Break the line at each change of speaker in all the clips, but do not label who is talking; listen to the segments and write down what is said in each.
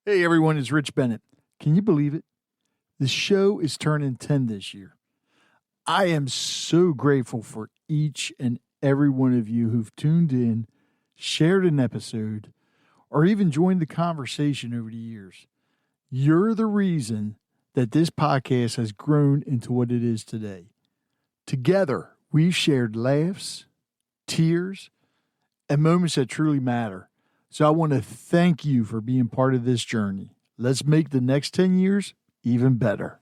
Hey everyone, it's Rich Bennett. Can you believe it? The show is turning 10 this year. I am so grateful for each and every one of you who've tuned in, shared an episode, or even joined the conversation over the years. You're the reason that this podcast has grown into what it is today. Together, we've shared laughs, tears, and moments that truly matter. So I want to thank you for being part of this journey. Let's make the next 10 years even better.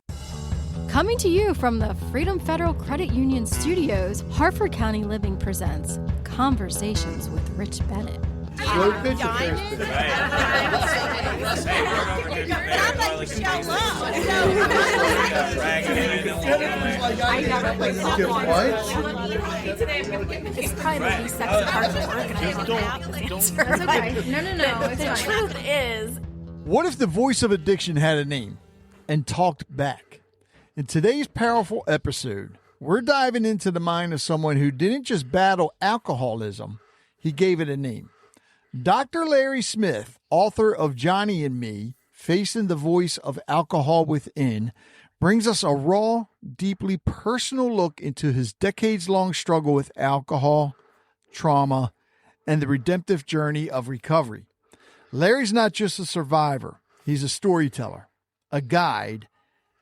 Coming to you from the Freedom Federal Credit Union Studios, Harford County Living presents Conversations with Rich Bennett. It's probably these sexy parts of working. Okay. No. The truth is,
what if the voice of addiction had a name and talked back? In today's powerful episode, we're diving into the mind of someone who didn't just battle alcoholism, he gave it a name. Dr. Larry Smith, author of Johnnie and Me, Facing the Voice of Alcohol Within, brings us a raw, deeply personal look into his decades-long struggle with alcohol, trauma, and the redemptive journey of recovery. Larry's not just a survivor. He's a storyteller, a guide,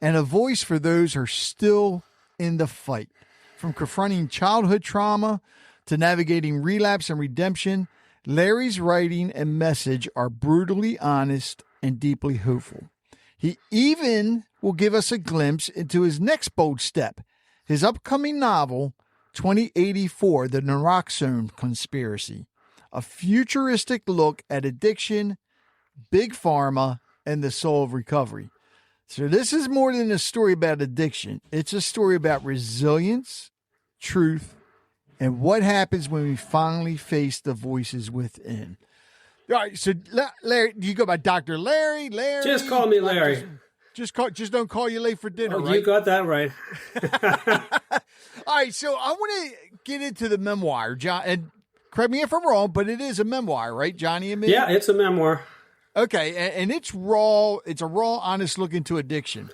and a voice for those who are still in the fight. From confronting childhood trauma to navigating relapse and redemption, Larry's writing and message are brutally honest and deeply hopeful. He even will give us a glimpse into his next bold step, his upcoming novel, 2084, The Neuroxone Conspiracy, a futuristic look at addiction, Big Pharma, and the soul of recovery. So this is more than a story about addiction. It's a story about resilience, truth, and what happens when we finally face the voices within. All right, so Larry, do you go by Dr. Larry?
Just call me Larry.
Just don't call you late for dinner, right?
You got that right.
All right, so I want to get into the memoir, John, and correct me if I'm wrong, but it is a memoir, right? Johnnie and Me?
Yeah, it's a memoir.
Okay, and it's raw. It's a raw, honest look into addiction.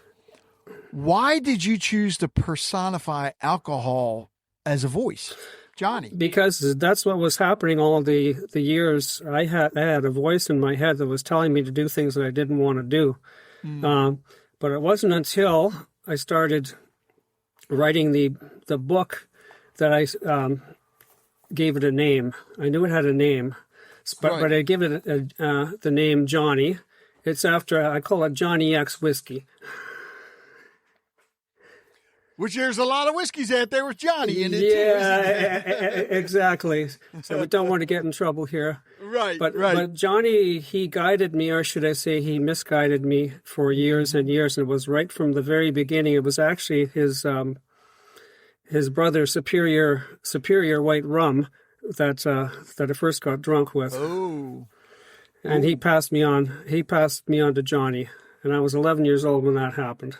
Why did you choose to personify alcohol as a voice, Johnny?
Because that's what was happening all the years. I had a voice in my head that was telling me to do things that I didn't want to do. But it wasn't until I started writing the book that I gave it a name. I knew it had a name, but I gave it the name Johnny. It's after, I call it Johnny X whiskey.
Which there's a lot of whiskeys out there with Johnny in it,
too. Exactly. So we don't want to get in trouble here.
Right.
But Johnny, he guided me, or should I say he misguided me for years and years. And it was right from the very beginning. It was actually his brother's superior white rum that I first got drunk with.
Oh.
And he passed me on to Johnny. And I was 11 years old when that happened.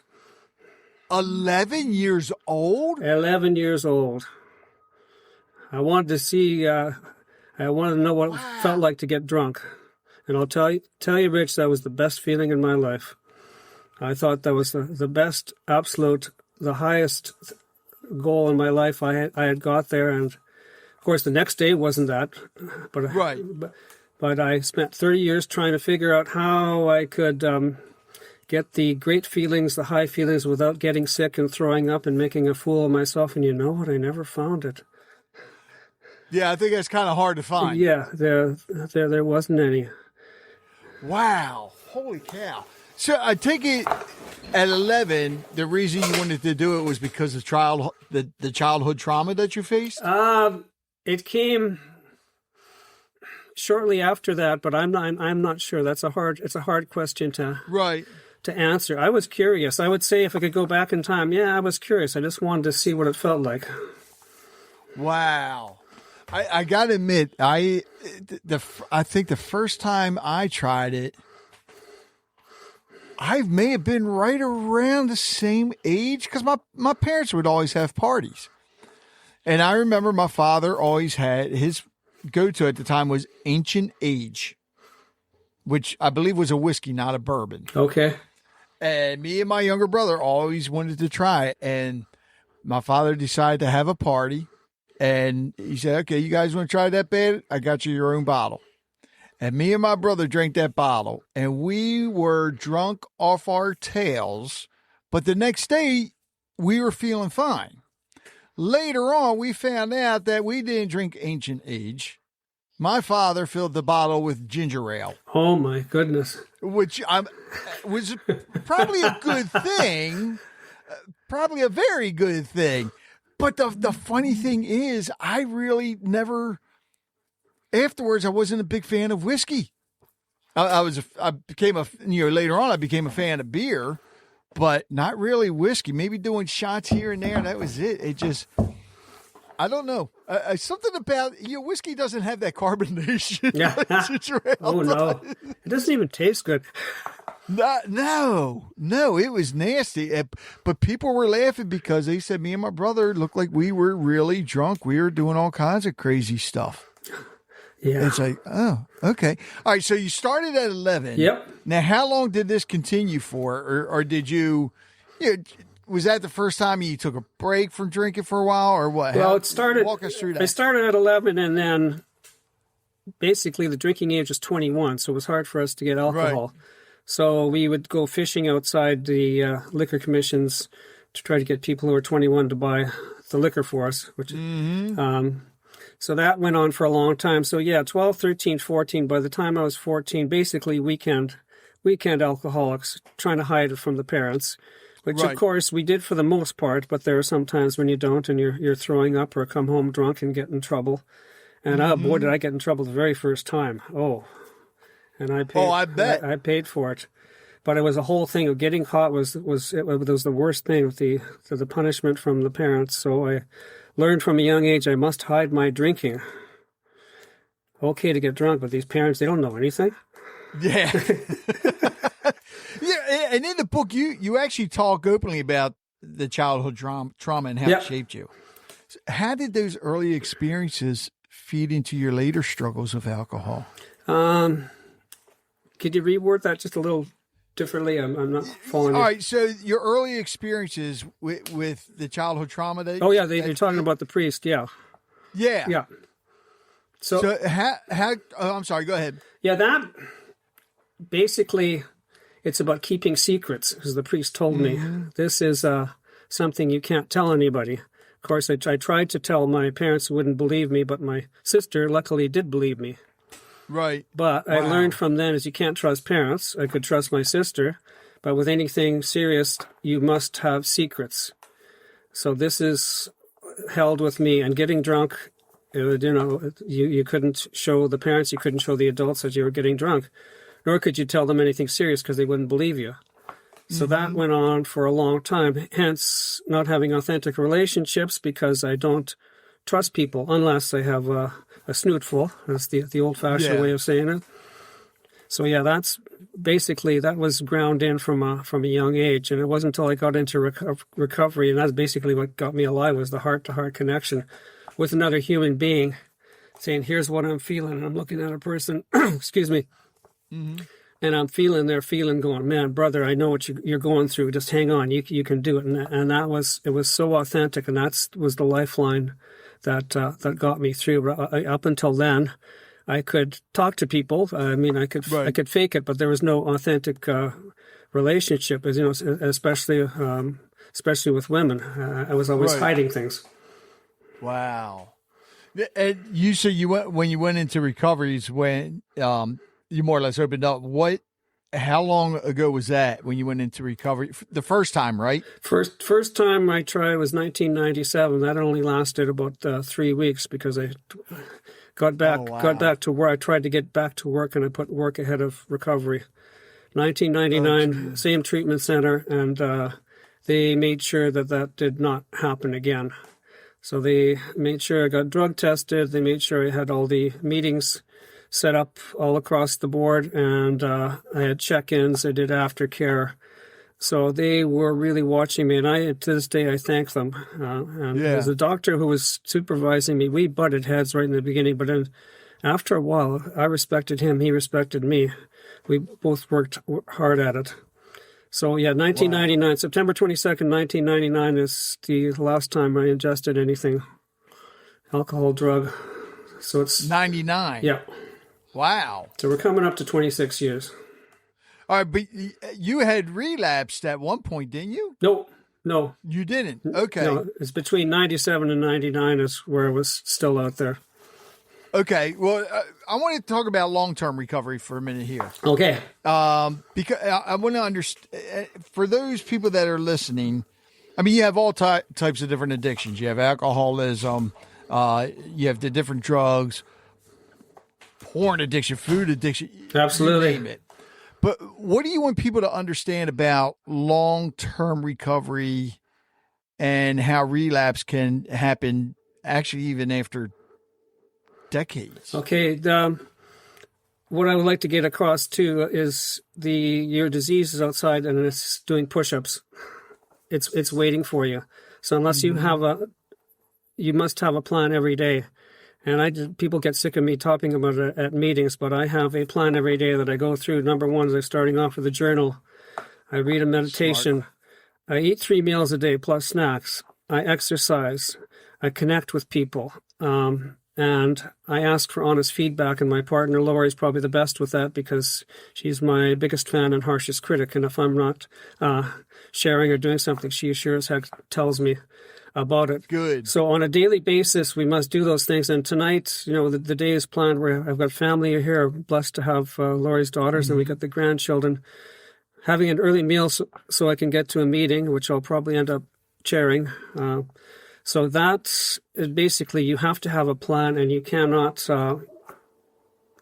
11 years old?
11 years old. I wanted to see, I wanted to know what it felt like to get drunk. And I'll tell you, Rich, that was the best feeling in my life. I thought that was the best, absolute, the highest goal in my life. I had got there. And of course, the next day wasn't that. But I spent 30 years trying to figure out how I could get the great feelings, the high feelings, without getting sick and throwing up and making a fool of myself. And you know what? I never found it.
Yeah, I think that's kind of hard to find.
Yeah, there wasn't any.
Wow. Holy cow. So I take it at 11, the reason you wanted to do it was because of the childhood trauma that you faced?
It came shortly after that, but I'm not sure. It's a hard question to answer. I was curious. I would say if I could go back in time, I was curious. I just wanted to see what it felt like.
Wow. I got to admit, I think the first time I tried it, I may have been right around the same age because my parents would always have parties. And I remember my father always had his go-to at the time was Ancient Age. which I believe was a whiskey, not a bourbon.
Okay.
And me and my younger brother always wanted to try it. And my father decided to have a party. And he said, okay, you guys want to try that bad? I got you your own bottle. And me and my brother drank that bottle. And we were drunk off our tails. But the next day, we were feeling fine. Later on, we found out that we didn't drink Ancient Age. My father filled the bottle with ginger ale.
Oh, my goodness.
Which was probably a good thing, probably a very good thing. But the funny thing is, I really never, afterwards, I wasn't a big fan of whiskey. I became later on, I became a fan of beer, but not really whiskey. Maybe doing shots here and there. That was it. It just, I don't know. Something about whiskey doesn't have that carbonation.
Yeah. Oh no, it doesn't even taste good.
No, it was nasty. But people were laughing because they said me and my brother looked like we were really drunk. We were doing all kinds of crazy stuff.
Yeah,
it's like, oh, okay, all right. So you started at 11.
Yep.
Now, how long did this continue for, or did you? Was that the first time you took a break from drinking for a while, or what?
Well, it started.
Walk us through that.
I started at 11, and then basically the drinking age was 21, so it was hard for us to get alcohol. Right. So we would go fishing outside the liquor commissions to try to get people who were 21 to buy the liquor for us. Which, so that went on for a long time. So yeah, 12, 13, 14. By the time I was 14, basically weekend alcoholics, trying to hide it from the parents. Which, right. Of course, we did for the most part, but there are some times when you don't and you're throwing up or come home drunk and get in trouble. And oh boy, did I get in trouble the very first time. Oh, and I paid. Oh, I bet. I paid for it. But it was a whole thing of getting caught was the worst thing with the punishment from the parents. So I learned from a young age I must hide my drinking. Okay to get drunk, but these parents, they don't know anything.
Yeah. Yeah, and in the book, you actually talk openly about the childhood trauma and how it shaped you. So how did those early experiences feed into your later struggles with alcohol?
Could you reword that just a little differently? I'm not following.
All right, so your early experiences with the childhood trauma that...
Oh, yeah, they're talking about the priest, yeah.
Yeah.
Yeah.
So how I'm sorry, go ahead.
Yeah, that basically... It's about keeping secrets, as the priest told me. This is something you can't tell anybody. Of course, I tried to tell my parents who wouldn't believe me, but my sister luckily did believe me.
Right.
But I learned from then is you can't trust parents. I could trust my sister, but with anything serious, you must have secrets. So this is held with me. And getting drunk, you couldn't show the parents, you couldn't show the adults that you were getting drunk. Nor could you tell them anything serious because they wouldn't believe you. So that went on for a long time, hence not having authentic relationships because I don't trust people unless I have a snootful. That's the old-fashioned way of saying it. So yeah, that was ground in from a young age, and it wasn't until I got into recovery, and that's basically what got me alive, was the heart-to-heart connection with another human being, saying, here's what I'm feeling, and I'm looking at a person, excuse me, and I'm feeling their feeling, going, man, brother, I know what you're going through. Just hang on, you can do it. And it was so authentic, and that was the lifeline that got me through. Up until then, I could talk to people. I mean, I could fake it, but there was no authentic relationship. As you know, especially with women, I was always hiding things.
Wow. And you said when you went into recoveries when. You more or less opened up. How long ago was that when you went into recovery? The first time, right?
First time I tried was 1997. That only lasted about 3 weeks because I got back to work. I tried to get back to work, and I put work ahead of recovery. 1999, same treatment center, and they made sure that did not happen again. So they made sure I got drug tested. They made sure I had all the meetings set up all across the board, and I had check-ins. I did aftercare. So they were really watching me, and to this day I thank them. And as the doctor who was supervising me, we butted heads right in the beginning, but then after a while I respected him, he respected me. we both worked hard at it. So yeah, 1999, wow. September 22nd, 1999 is the last time I ingested anything, alcohol, drug. So it's
99.
Yeah.
Wow.
So we're coming up to 26 years.
All right, but you had relapsed at one point, didn't you?
No.
You didn't? Okay.
No, it's between 97 and 99 is where I was still out there.
Okay. Well, I want to talk about long-term recovery for a minute here.
Okay.
Because I want to understand, for those people that are listening, I mean, you have all types of different addictions. You have alcoholism, you have the different drugs, porn addiction, food addiction.
Absolutely.
You name it. But what do you want people to understand about long-term recovery and how relapse can happen actually even after decades?
Okay. What I would like to get across too is your disease is outside and it's doing push-ups. It's waiting for you. So unless you you must have a plan every day. And people get sick of me talking about it at meetings, but I have a plan every day that I go through. Number one is I'm starting off with a journal. I read a meditation. Smart. I eat 3 meals a day plus snacks. I exercise. I connect with people. And I ask for honest feedback, and my partner, Lori, is probably the best with that because she's my biggest fan and harshest critic. And if I'm not sharing or doing something, she sure as heck tells me about it.
Good.
So on a daily basis, we must do those things. And tonight, the day is planned where I've got family here. I'm blessed to have Lori's daughters, and we got the grandchildren. Having an early meal so I can get to a meeting, which I'll probably end up chairing. So that's basically, you have to have a plan, and you cannot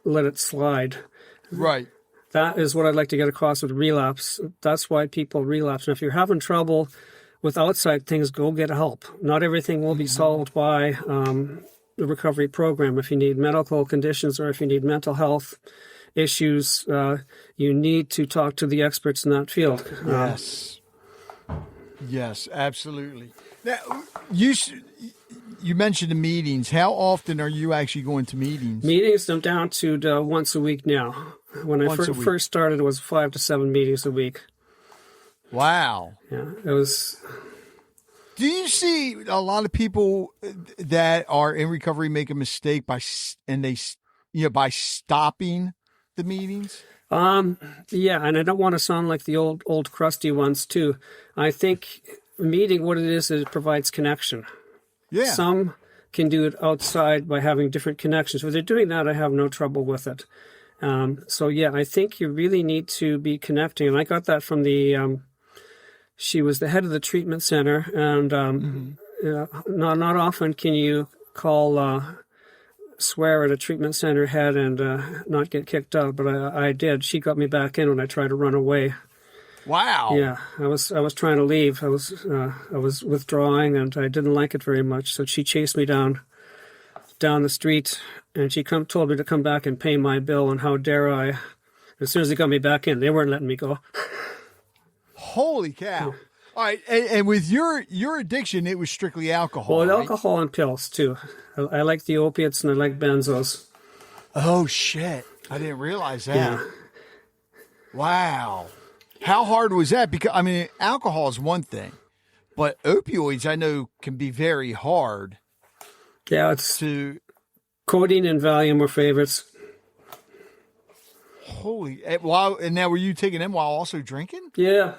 let it slide.
Right.
That is what I'd like to get across with relapse. That's why people relapse. And if you're having trouble with outside things, go get help. Not everything will be solved by the recovery program. If you need medical conditions or if you need mental health issues, you need to talk to the experts in that field.
Yes, absolutely. Now, you mentioned the meetings. How often are you actually going to meetings?
Meetings, I'm down to once a week now. When I first started, it was 5 to 7 meetings a week.
Wow.
Yeah, it was.
Do you see a lot of people that are in recovery make a mistake by stopping the meetings?
Yeah, and I don't want to sound like the old crusty ones too. I think meeting, what it is it provides connection.
Yeah.
Some can do it outside by having different connections. If they're doing that, I have no trouble with it. So yeah, I think you really need to be connecting. And I got that from she was the head of the treatment center, and not often can you swear at a treatment center head and not get kicked out, but I did. She got me back in when I tried to run away.
Wow.
Yeah, I was trying to leave. I was withdrawing, and I didn't like it very much. So she chased me down the street, and she told me to come back and pay my bill. And how dare I? As soon as they got me back in, they weren't letting me go.
Holy cow! All right, and with your addiction, it was strictly alcohol.
Well,
right?
Alcohol and pills too. I like the opiates and I like benzos.
Oh shit! I didn't realize that.
Yeah.
Wow. How hard was that? Because I mean, alcohol is one thing, but opioids I know can be very hard.
Yeah, codeine and Valium were favorites.
Holy! Wow! And now, were you taking them while also drinking?
Yeah.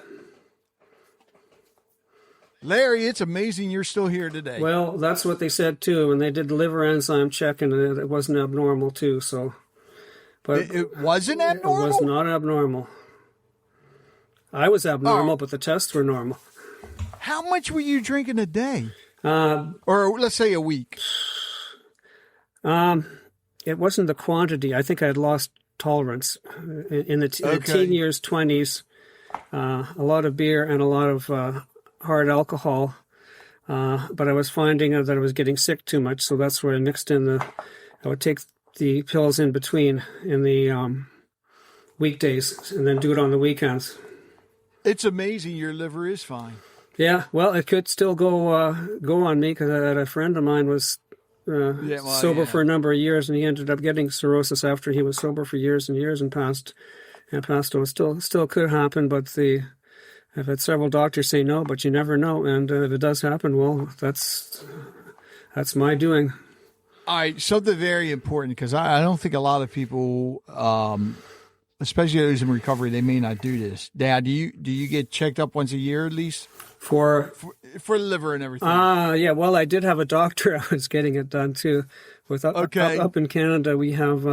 Larry, it's amazing you're still here today.
Well, that's what they said too. When they did the liver enzyme check, and it wasn't abnormal too. So, but
it wasn't abnormal.
It was not abnormal. I was abnormal, but the tests were normal.
How much were you drinking a day? Or let's say a week.
It wasn't the quantity. I think I had lost tolerance in the teen years, 20s. A lot of beer and a lot of hard alcohol, but I was finding that I was getting sick too much, so that's where I mixed in I would take the pills in between in the weekdays and then do it on the weekends.
It's amazing your liver is fine.
Yeah, well, it could still go on me because a friend of mine was sober for a number of years, and he ended up getting cirrhosis after he was sober for years and years and passed and passed away. Still could happen, but I've had several doctors say no, but you never know. And if it does happen, well, that's my doing.
All right, something very important, because I don't think a lot of people, especially those in recovery, they may not do this. Dad, do you get checked up once a year at least
For
liver and everything?
Yeah. Well, I did have a doctor. I was getting it done too. Up in Canada, we have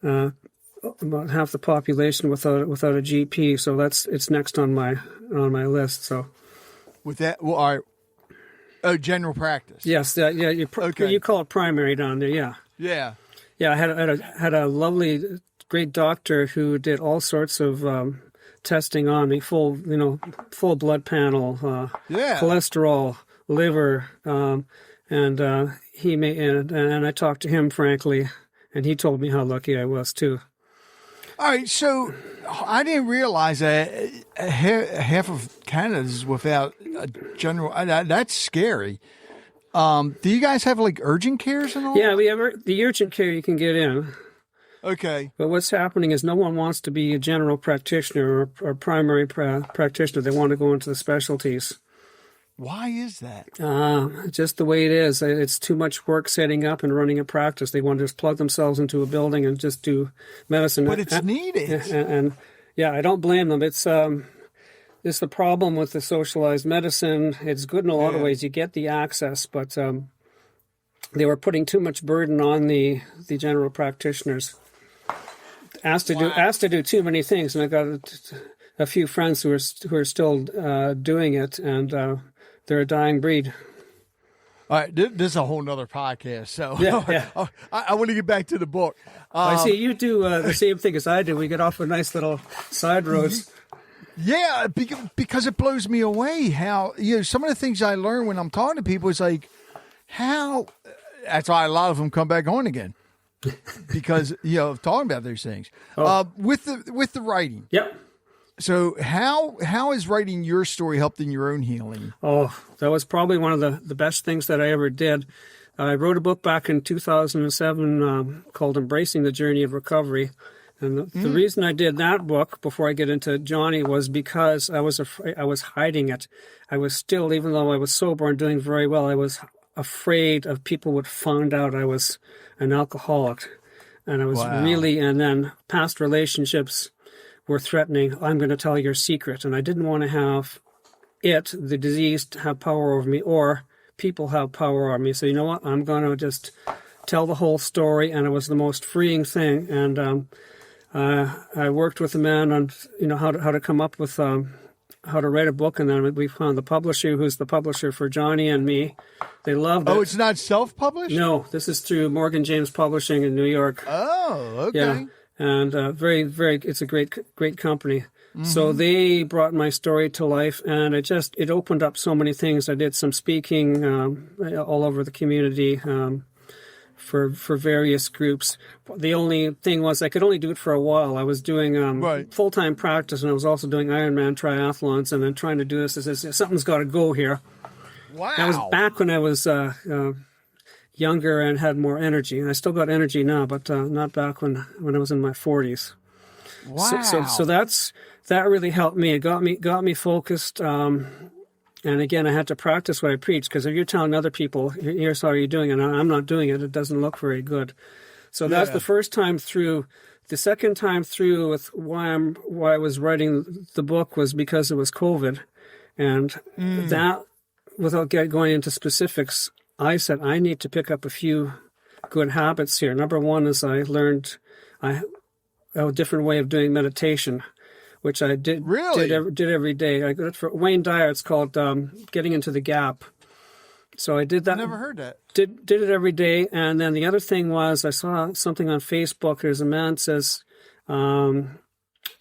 about half the population without a GP, so it's next on my list. So
with that, well, all right. Oh, general practice.
Yes, you call it primary down there. Yeah.
Yeah.
Yeah, I had a lovely, great doctor who did all sorts of testing on me, full blood panel, cholesterol, liver, and I talked to him frankly, and he told me how lucky I was too.
All right, so I didn't realize that half of Canada is without a general. That's scary. Do you guys have like urgent cares and all?
Yeah, we have the urgent care you can get in.
Okay.
But what's happening is no one wants to be a general practitioner or primary practitioner. They want to go into the specialties.
Why is that?
Just the way it is. It's too much work setting up and running a practice. They want to just plug themselves into a building and just do medicine.
But it's needed.
And yeah, I don't blame them. It's the problem with the socialized medicine. It's good in a lot of ways. You get the access, but they were putting too much burden on the general practitioners. Asked to do too many things, and I got a few friends who are still doing it, and they're a dying breed.
All right, this is a whole nother podcast. So I want to get back to the book.
I see you do the same thing as I do. We get off a nice little side roads.
Yeah, because it blows me away how some of the things I learn when I'm talking to people is like how. That's why a lot of them come back on again because of talking about those things. With the writing.
Yep.
So how has writing your story helped in your own healing?
Oh, that was probably one of the best things that I ever did. I wrote a book back in 2007 called Embracing the Journey of Recovery. And the reason I did that book before I get into Johnny was because I was afraid, I was hiding it. I was still, even though I was sober and doing very well, I was afraid of people would find out I was an alcoholic. And I was and then past relationships were threatening, I'm going to tell your secret. And I didn't want to have the disease, to have power over me, or people have power over me. So you know what? I'm going to just tell the whole story. And it was the most freeing thing. And I worked with a man on, how to come up with how to write a book. And then we found the publisher, who's the publisher for Johnnie and Me. They loved it. Oh,
it's not self-published?
No, this is through Morgan James Publishing in New York.
Oh, okay.
Yeah. And very, very, it's a great company. Mm-hmm. So they brought my story to life, and it opened up so many things. I did some speaking all over the community for various groups. The only thing was I could only do it for a while. I was doing full-time practice, and I was also doing Ironman triathlons, and then trying to do this. Something's got to go here.
Wow.
That was back when I was younger and had more energy, and I still got energy now, but not back when I was in my 40s.
Wow!
So that really helped me. It got me focused. And again, I had to practice what I preach, because if you're telling other people, here's how you're doing it, and I'm not doing it, it doesn't look very good. So that's the first time through. The second time through with why I was writing the book was because it was COVID, and that, without going into specifics, I said, I need to pick up a few good habits here. Number one is I learned a different way of doing meditation, which I did every day. I got it for Wayne Dyer. It's called Getting into the Gap. So I did that.
I never heard that.
Did it every day. And then the other thing was I saw something on Facebook. There's a man that says,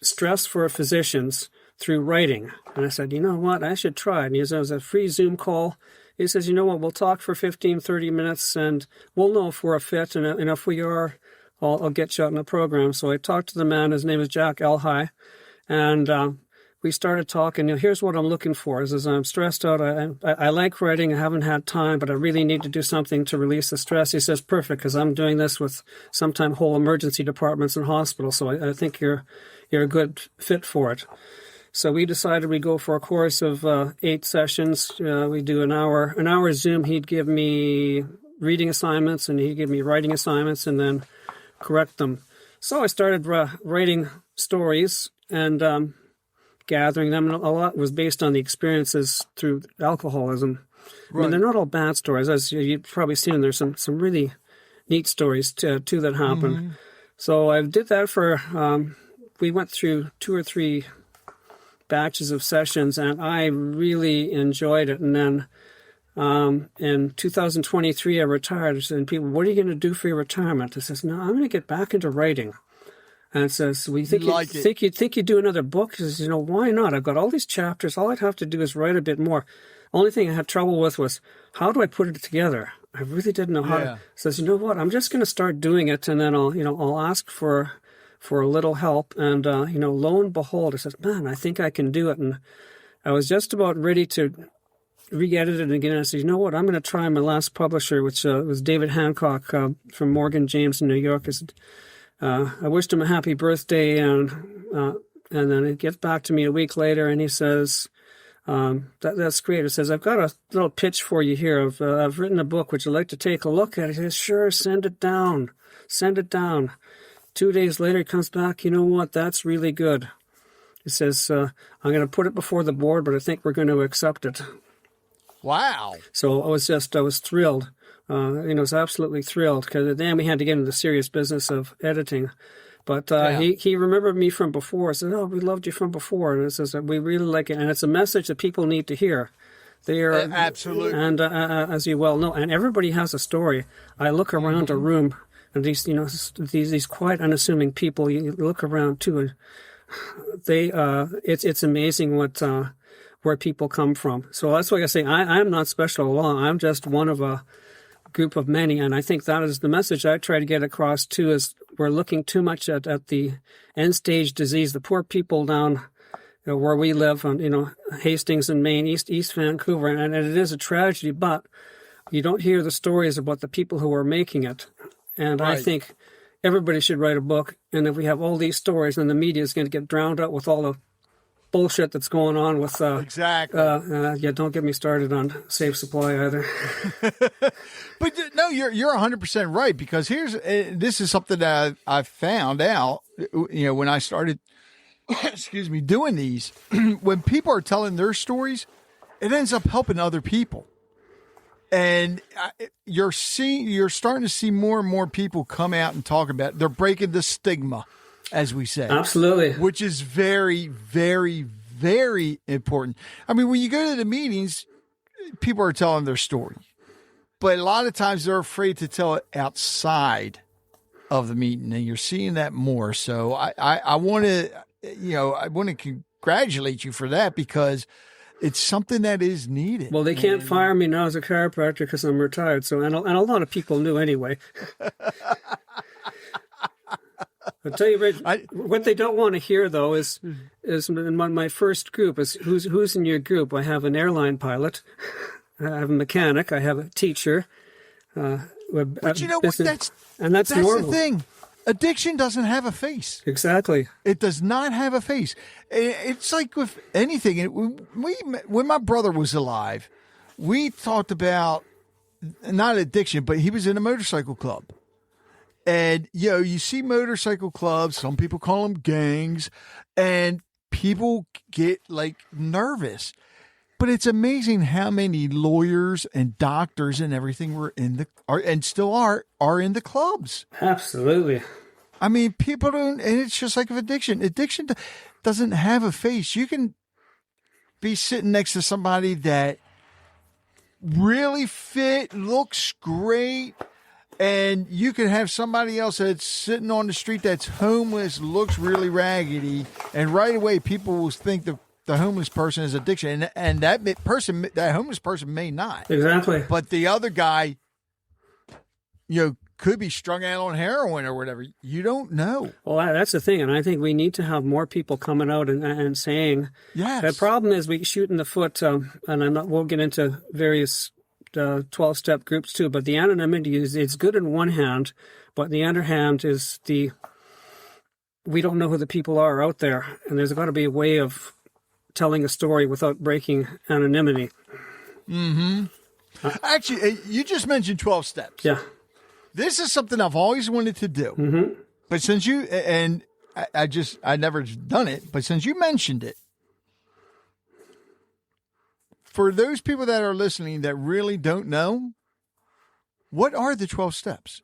stress for physicians through writing. And I said, you know what? I should try. And it was a free Zoom call. He says, you know what, we'll talk for 15, 30 minutes, and we'll know if we're a fit, and if we are, I'll get you out in the program. So I talked to the man. His name is Jack Elhai, and we started talking. Here's what I'm looking for: is I'm stressed out. I like writing. I haven't had time, but I really need to do something to release the stress. He says, perfect, because I'm doing this with sometimes whole emergency departments and hospitals. So I think you're a good fit for it. So we decided we go for a course of 8 sessions. We do an hour Zoom. He'd give me reading assignments, and he'd give me writing assignments, and then correct them. So I started writing stories and gathering them. A lot was based on the experiences through alcoholism. Right. I mean, they're not all bad stories. As you've probably seen, there's some really neat stories too that happened. Mm-hmm. So I did that for, we went through 2 or 3 batches of sessions, and I really enjoyed it. And then in 2023, I retired. And people, what are you going to do for your retirement? I says, no, I'm going to get back into writing. And it says, well, you think you'd do another book? He says, why not? I've got all these chapters. All I'd have to do is write a bit more. Only thing I had trouble with was, how do I put it together? I really didn't know how to. He says, you know what? I'm just going to start doing it, and then I'll ask for a little help. And, lo and behold, I said, man, I think I can do it. And I was just about ready to re-edit it again. I said, you know what? I'm going to try my last publisher, which was David Hancock from Morgan James in New York. I said, I wished him a happy birthday, and then he gets back to me a week later, and he says, that's great. He says, I've got a little pitch for you here. I've written a book. Would you like to take a look at it? He says, sure, send it down. 2 days later, he comes back, you know what, that's really good. He says, I'm going to put it before the board, but I think we're going to accept it.
Wow.
So I was thrilled. I was absolutely thrilled, because then we had to get into the serious business of editing. But he remembered me from before. He said, oh, we loved you from before. And it says that we really like it. And it's a message that people need to hear. They are
absolutely.
And as you well know, and everybody has a story. I look around a room, and these quite unassuming people, you look around too, and it's amazing where people come from. So that's why I say I'm not special at all. I'm just one of a group of many, and I think that is the message I try to get across too. Is we're looking too much at the end stage disease, the poor people down where we live on Hastings in Maine, East Vancouver, and it is a tragedy. But you don't hear the stories about the people who are making it, and right. I think everybody should write a book. And if we have all these stories, then the media is going to get drowned out with all the bullshit that's going on with
exactly.
Don't get me started on Safe Supply either.
But no, you're 100% right, because this is something that I found out when I started doing these. When people are telling their stories, it ends up helping other people, and you're starting to see more and more people come out and talk about it. They're breaking the stigma, as we say.
Absolutely.
Which is very, very, very important. I mean, when you go to the meetings, people are telling their story, but a lot of times they're afraid to tell it outside of the meeting, and you're seeing that more. So I want to congratulate you for that, because it's something that is needed.
Well, they can't fire me now as a chiropractor because I'm retired. So, and a lot of people knew anyway. I'll tell you, Rich, what they don't want to hear, though, is in my first group is who's in your group. I have an airline pilot, I have a mechanic, I have a teacher.
But you know what? That's
normal.
The thing. Addiction doesn't have a face.
Exactly.
It does not have a face. It's like with anything. When my brother was alive, we talked about not addiction, but he was in a motorcycle club. And, you see motorcycle clubs, some people call them gangs, and people get nervous. But it's amazing how many lawyers and doctors and everything still are in the clubs.
Absolutely.
I mean, people don't, and it's just like with addiction. Addiction doesn't have a face. You can be sitting next to somebody that really fit, looks great, and you can have somebody else that's sitting on the street that's homeless, looks really raggedy, and right away people will think the homeless person is addiction, and that homeless person may not.
Exactly.
But the other guy, could be strung out on heroin or whatever. You don't know.
Well, that's the thing, and I think we need to have more people coming out and saying.
Yes.
The problem is we shoot in the foot, and we'll get into various 12-step groups too, but the anonymity it's good in one hand, but the other hand is we don't know who the people are out there, and there's got to be a way of telling a story without breaking anonymity.
Mm-hmm. Actually, you just mentioned 12 steps.
Yeah.
This is something I've always wanted to do.
Mm-hmm.
But since you, and I never done it, but since you mentioned it, for those people that are listening that really don't know, what are the 12 steps?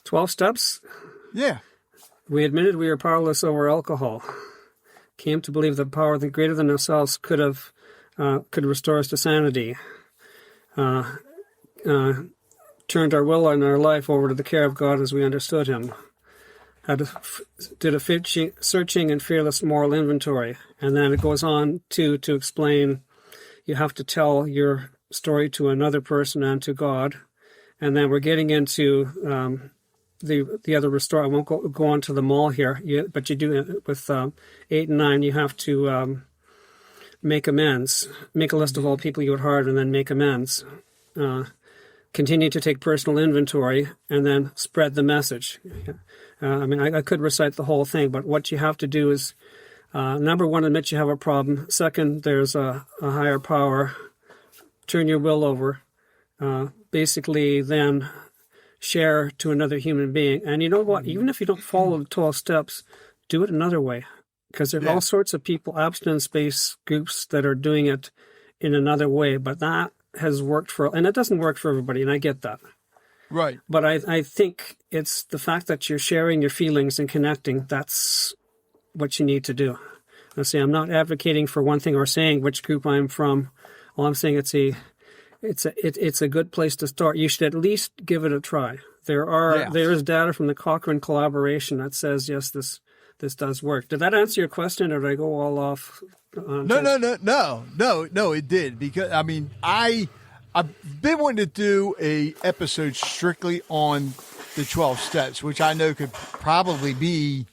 12 steps?
Yeah.
We admitted we were powerless over alcohol. Came to believe the power that greater than ourselves could restore us to sanity. Turned our will and our life over to the care of God as we understood Him. Did a searching and fearless moral inventory. And then it goes on to explain you have to tell your story to another person and to God. And then we're getting into the other restore. I won't go on to them all here, but you do it with 8 and 9. You have to make amends. Make a list of all people you had harmed and then make amends. Continue to take personal inventory and then spread the message. I could recite the whole thing, but what you have to do is, number one, admit you have a problem. Second, there's a higher power. Turn your will over. Basically, then share to another human being. And you know what? Even if you don't follow the 12 steps, do it another way. Because there are all sorts of people, abstinence-based groups that are doing it in another way. But that has worked and it doesn't work for everybody, and I get that.
Right.
But I think it's the fact that you're sharing your feelings and connecting, that's what you need to do. I say I'm not advocating for one thing or saying which group I'm from. All I'm saying it's a good place to start. You should at least give it a try. There is data from the Cochrane collaboration that says yes, this does work. Did that answer your question, or did I go all off? No, it did. Because,
I've been wanting to do a episode strictly on the 12 steps, which I know could probably be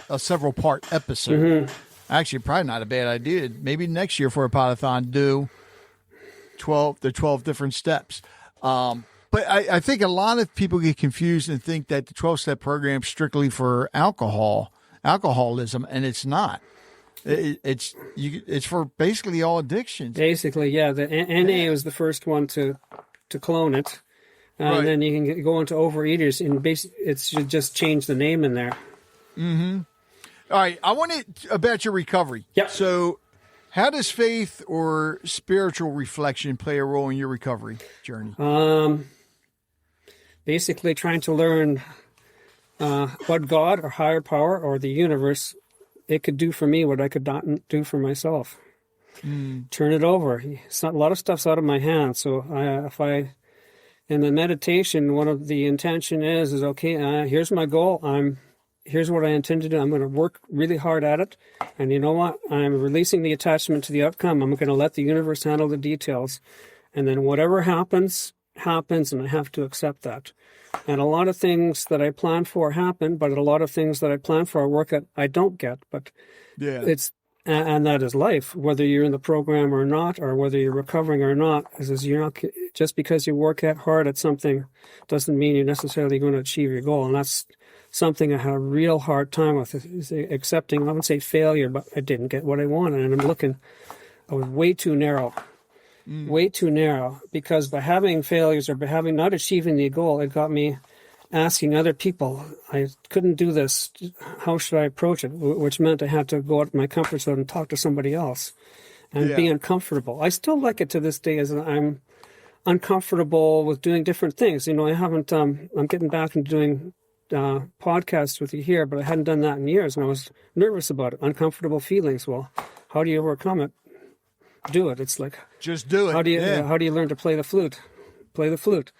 a several part episode. Mm-hmm. Actually, probably not a bad idea. Maybe next year for a podathon, do the 12 different steps. But I think a lot of people get confused and think that the 12-step program is strictly for alcoholism, and it's not. It's for basically all addictions.
Basically, yeah. The NA was the first one to clone it, and then you can go into overeaters, and it should just change the name in there.
Mm-hmm. All right, I want about your recovery.
Yeah.
So, how does faith or spiritual reflection play a role in your recovery journey?
Basically, trying to learn what God or higher power or the universe, it could do for me what I could not do for myself. Turn it over. A lot of stuff's out of my hands. So in the meditation, one of the intention is okay, here's my goal. Here's what I intend to do. I'm going to work really hard at it. And you know what? I'm releasing the attachment to the outcome. I'm going to let the universe handle the details. And then whatever happens, and I have to accept that. And a lot of things that I plan for happen, but a lot of things that I plan for I don't get. But and that is life. Whether you're in the program or not, or whether you're recovering or not, you're not just because you work hard at something doesn't mean you're necessarily going to achieve your goal. And that's something I had a real hard time with, is accepting. I wouldn't say failure, but I didn't get what I wanted, and I was way too narrow. Way too narrow, because by having failures or by not achieving the goal, it got me asking other people, I couldn't do this, how should I approach it? Which meant I had to go out of my comfort zone and talk to somebody else and be uncomfortable. I still like it to this day, as I'm uncomfortable with doing different things. I haven't, I'm getting back into doing podcasts with you here, but I hadn't done that in years, and I was nervous about it, uncomfortable feelings. Well, how do you overcome it? Do it. It's like,
just do it.
How do you learn to play the flute? Play the flute.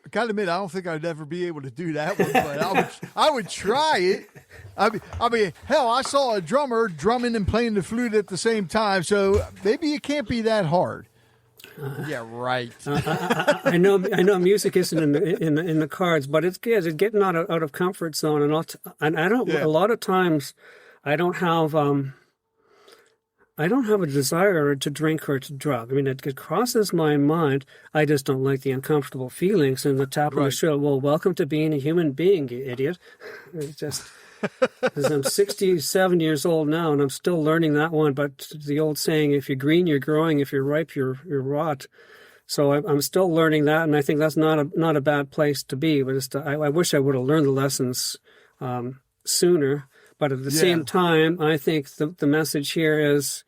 I gotta admit, I don't think I'd ever be able to do that one, but I would try it. I mean, hell, I saw a drummer drumming and playing the flute at the same time, so maybe it can't be that hard. Yeah, right.
I know music isn't in the cards, but it's good. It's getting out of comfort zone, and I don't.
Yeah.
A lot of times, I don't have a desire to drink or to drug. I mean, it crosses my mind. I just don't like the uncomfortable feelings and the tap on the shoulder. Well, welcome to being a human being, you idiot. It's just. Because I'm 67 years old now, and I'm still learning that one. But the old saying, if you're green, you're growing. If you're ripe, you're rot. So I'm still learning that, and I think that's not a bad place to be. But I wish I would have learned the lessons sooner. But at the same time, I think the message here is,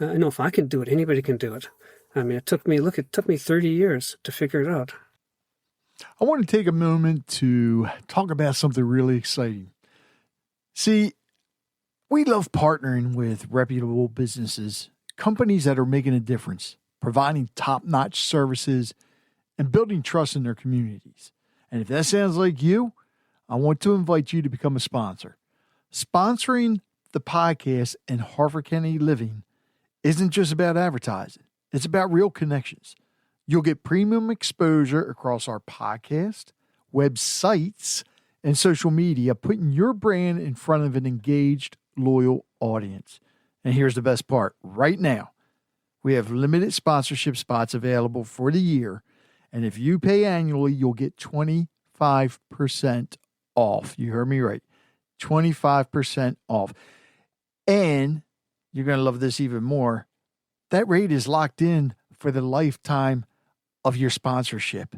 if I can do it, anybody can do it. I mean, it took me 30 years to figure it out.
I want to take a moment to talk about something really exciting. See, we love partnering with reputable businesses, companies that are making a difference, providing top-notch services, and building trust in their communities. And if that sounds like you, I want to invite you to become a sponsor. Sponsoring the podcast and Harford County Living isn't just about advertising. It's about real connections. You'll get premium exposure across our podcast, websites, and social media, putting your brand in front of an engaged, loyal audience. And here's the best part. Right now, we have limited sponsorship spots available for the year. And if you pay annually, you'll get 25% off. You heard me right. 25% off. And you're going to love this even more. That rate is locked in for the lifetime of your sponsorship.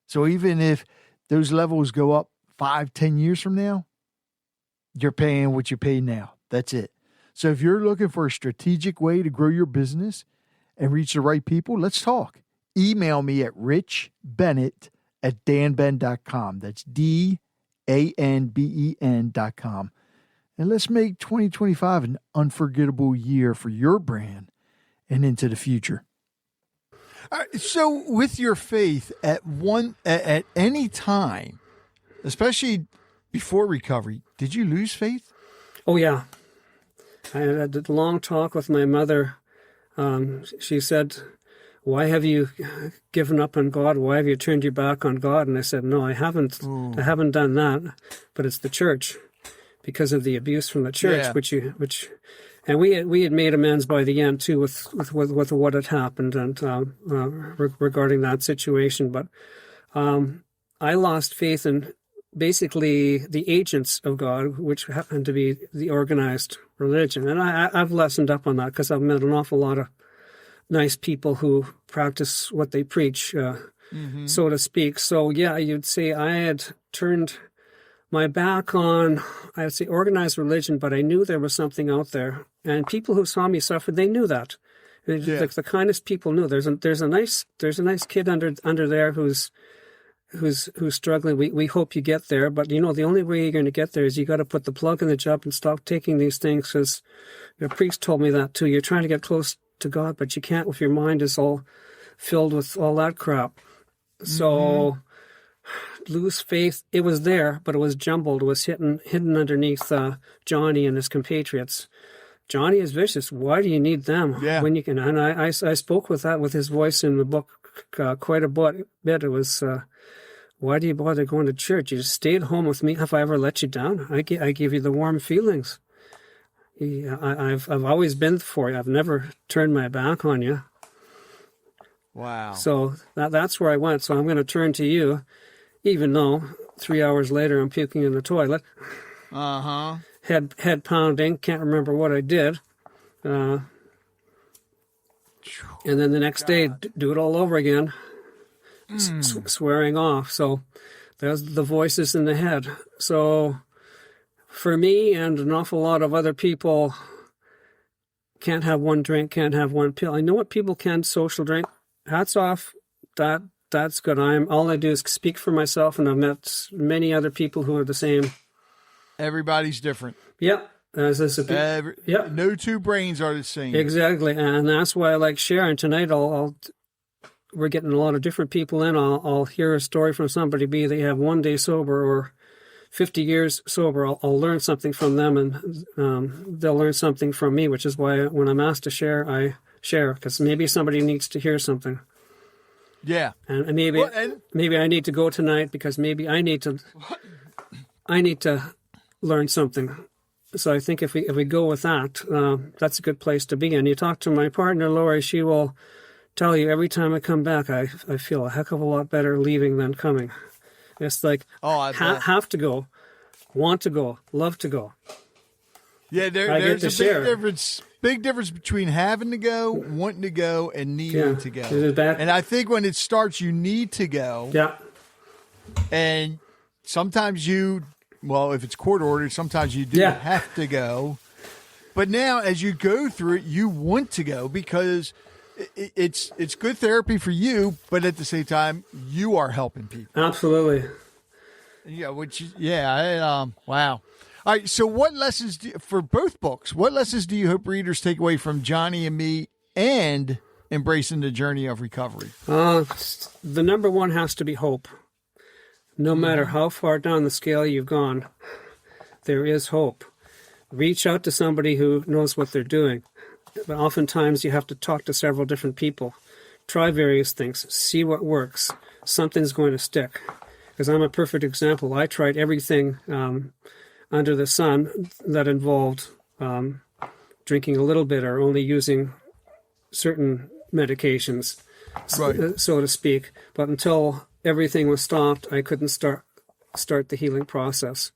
So even if those levels go up 5-10 years from now, you're paying what you pay now. That's it. So if you're looking for a strategic way to grow your business and reach the right people, let's talk. Email me at richbennett@danben.com. That's DANBEN.com. And let's make 2025 an unforgettable year for your brand and into the future. All right, so with your faith at any time, especially before recovery, did you lose faith?
Oh, yeah. I had a long talk with my mother. She said, why have you given up on God? Why have you turned your back on God? And I said, no, I haven't. Ooh. I haven't done that, but it's the church because of the abuse from the church, and we had made amends by the end too with what had happened and regarding that situation. But I lost faith in basically the agents of God, which happened to be the organized religion. And I've lessened up on that because I've met an awful lot of nice people who practice what they preach, so to speak. So, yeah, you'd say I had turned my back on, I'd say, organized religion, but I knew there was something out there. And people who saw me suffer, they knew that. Like the kindest people knew. There's a nice kid under there who's struggling. We hope you get there, but the only way you're going to get there is you got to put the plug in the job and stop taking these things. Because your priest told me that too. You're trying to get close to God, but you can't if your mind is all filled with all that crap. So lose faith. It was there, but it was jumbled. It was hidden underneath Johnnie and his compatriots. Johnnie is vicious. Why do you need them when you can? And I spoke with his voice in the book quite a bit. It was. Why do you bother going to church? You just stay at home with me. Have I ever let you down? I give you the warm feelings. I've always been for you. I've never turned my back on you.
Wow.
So that's where I went. So I'm going to turn to you, even though 3 hours later I'm puking in the toilet. Head pounding. Can't remember what I did. And then the next day, do it all over again. Swearing off. So there's the voices in the head. So for me and an awful lot of other people, can't have one drink, can't have one pill. I know what people can social drink. Hats off. That's good. All I do is speak for myself, and I've met many other people who are the same. Everybody's different. Yeah.
No two brains are the same.
Exactly. And that's why I like sharing. Tonight we're getting a lot of different people in. I'll hear a story from somebody, be they have 1 day sober or 50 years sober. I'll learn something from them, and they'll learn something from me, which is why when I'm asked to share, share, because maybe somebody needs to hear something.
Yeah.
And maybe I need to go tonight because maybe I need to learn something. So I think if we go with that, that's a good place to be. And you talk to my partner, Lori, she will tell you every time I come back, I feel a heck of a lot better leaving than coming. It's like, have to go, want to go, love to go.
Yeah, there's a big difference between having to go, wanting to go, and needing to go. And I think when it starts, you need to go.
Yeah.
And sometimes if it's court ordered, sometimes you do have to go. But now, as you go through it, you want to go because it's good therapy for you, but at the same time, you are helping people.
Absolutely.
Yeah, wow. All right, so what lessons for both books, what lessons do you hope readers take away from Johnnie and Me and Embracing the Journey of Recovery?
The number one has to be hope. No matter how far down the scale you've gone, there is hope. Reach out to somebody who knows what they're doing. But oftentimes you have to talk to several different people. Try various things. See what works. Something's going to stick. Because I'm a perfect example. I tried everything under the sun that involved drinking a little bit or only using certain medications, so to speak. But until everything was stopped, I couldn't start the healing process.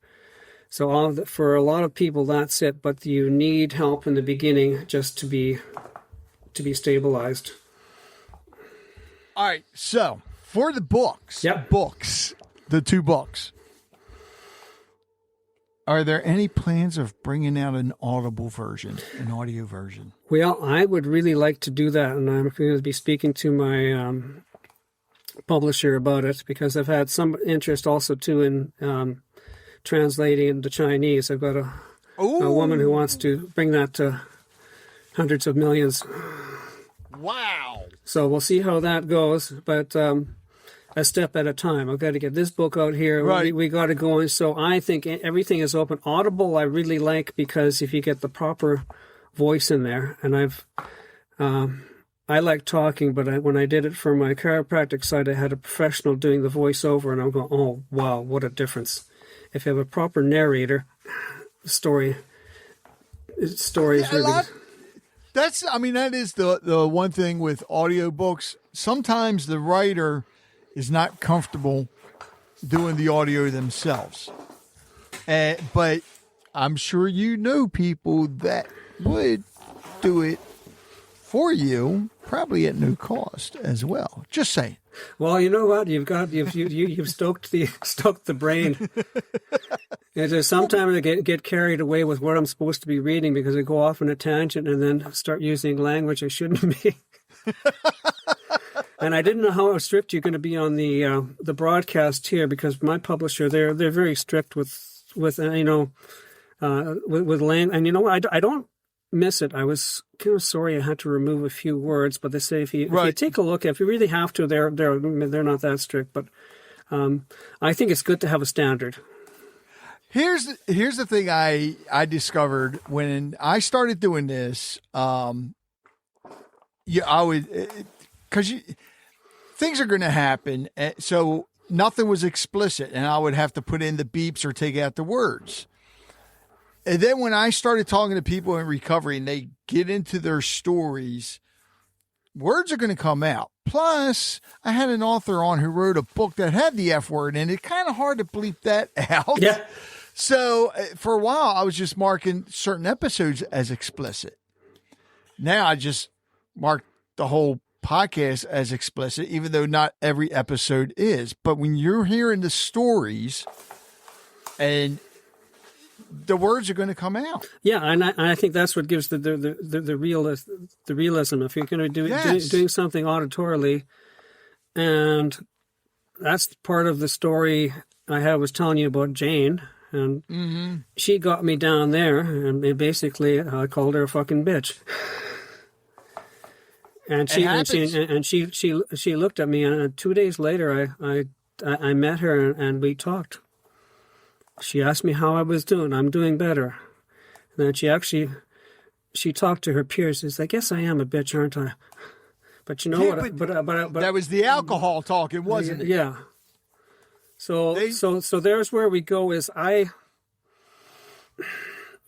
So for a lot of people, that's it. But you need help in the beginning just to be stabilized.
All right. So for the books, the two books, are there any plans of bringing out an audio version?
Well, I would really like to do that, and I'm going to be speaking to my publisher about it because I've had some interest also too in translating into Chinese. I've got a woman who wants to bring that to hundreds of millions.
Wow.
So we'll see how that goes, but a step at a time. I've got to get this book out here.
Right.
We got to go. And so I think everything is open. Audible I really like because if you get the proper voice in there, and I like talking, but when I did it for my chiropractic side, I had a professional doing the voiceover, and I'm going, oh, wow, what a difference. If you have a proper narrator, story is really...
That is the one thing with audiobooks. Sometimes the writer is not comfortable doing the audio themselves. But I'm sure you know people that would do it for you, probably at no cost as well. Just saying.
Well, you know what? You've stoked the brain. Sometimes I get carried away with what I'm supposed to be reading because I go off on a tangent and then start using language I shouldn't be. And I didn't know how strict you're going to be on the broadcast here because my publisher they're very strict with language. And you know what? I don't miss it. I was kind of sorry I had to remove a few words, but they say if you take a look, if you really have to, they're not that strict. But I think it's good to have a standard.
Here's the thing I discovered when I started doing this. Things are going to happen. So nothing was explicit, and I would have to put in the beeps or take out the words. And then when I started talking to people in recovery and they get into their stories, words are going to come out. Plus, I had an author on who wrote a book that had the F word in it. Kind of hard to bleep that out.
Yeah.
So for a while, I was just marking certain episodes as explicit. Now I just mark the whole podcast as explicit, even though not every episode is. But when you're hearing the stories, and the words are going to come out.
Yeah, and I think that's what gives the realism. If you're going to do doing something auditorily, and that's part of the story I was telling you about Jane, and she got me down there, and basically I called her a fucking bitch. And she looked at me, and 2 days later I met her and we talked. She asked me how I was doing. I'm doing better. And then she talked to her peers. It's like, yes, I am a bitch, aren't I? But you know
Yeah,
what? But
that was the alcohol talking, wasn't it?
Yeah. So there's where we go. Is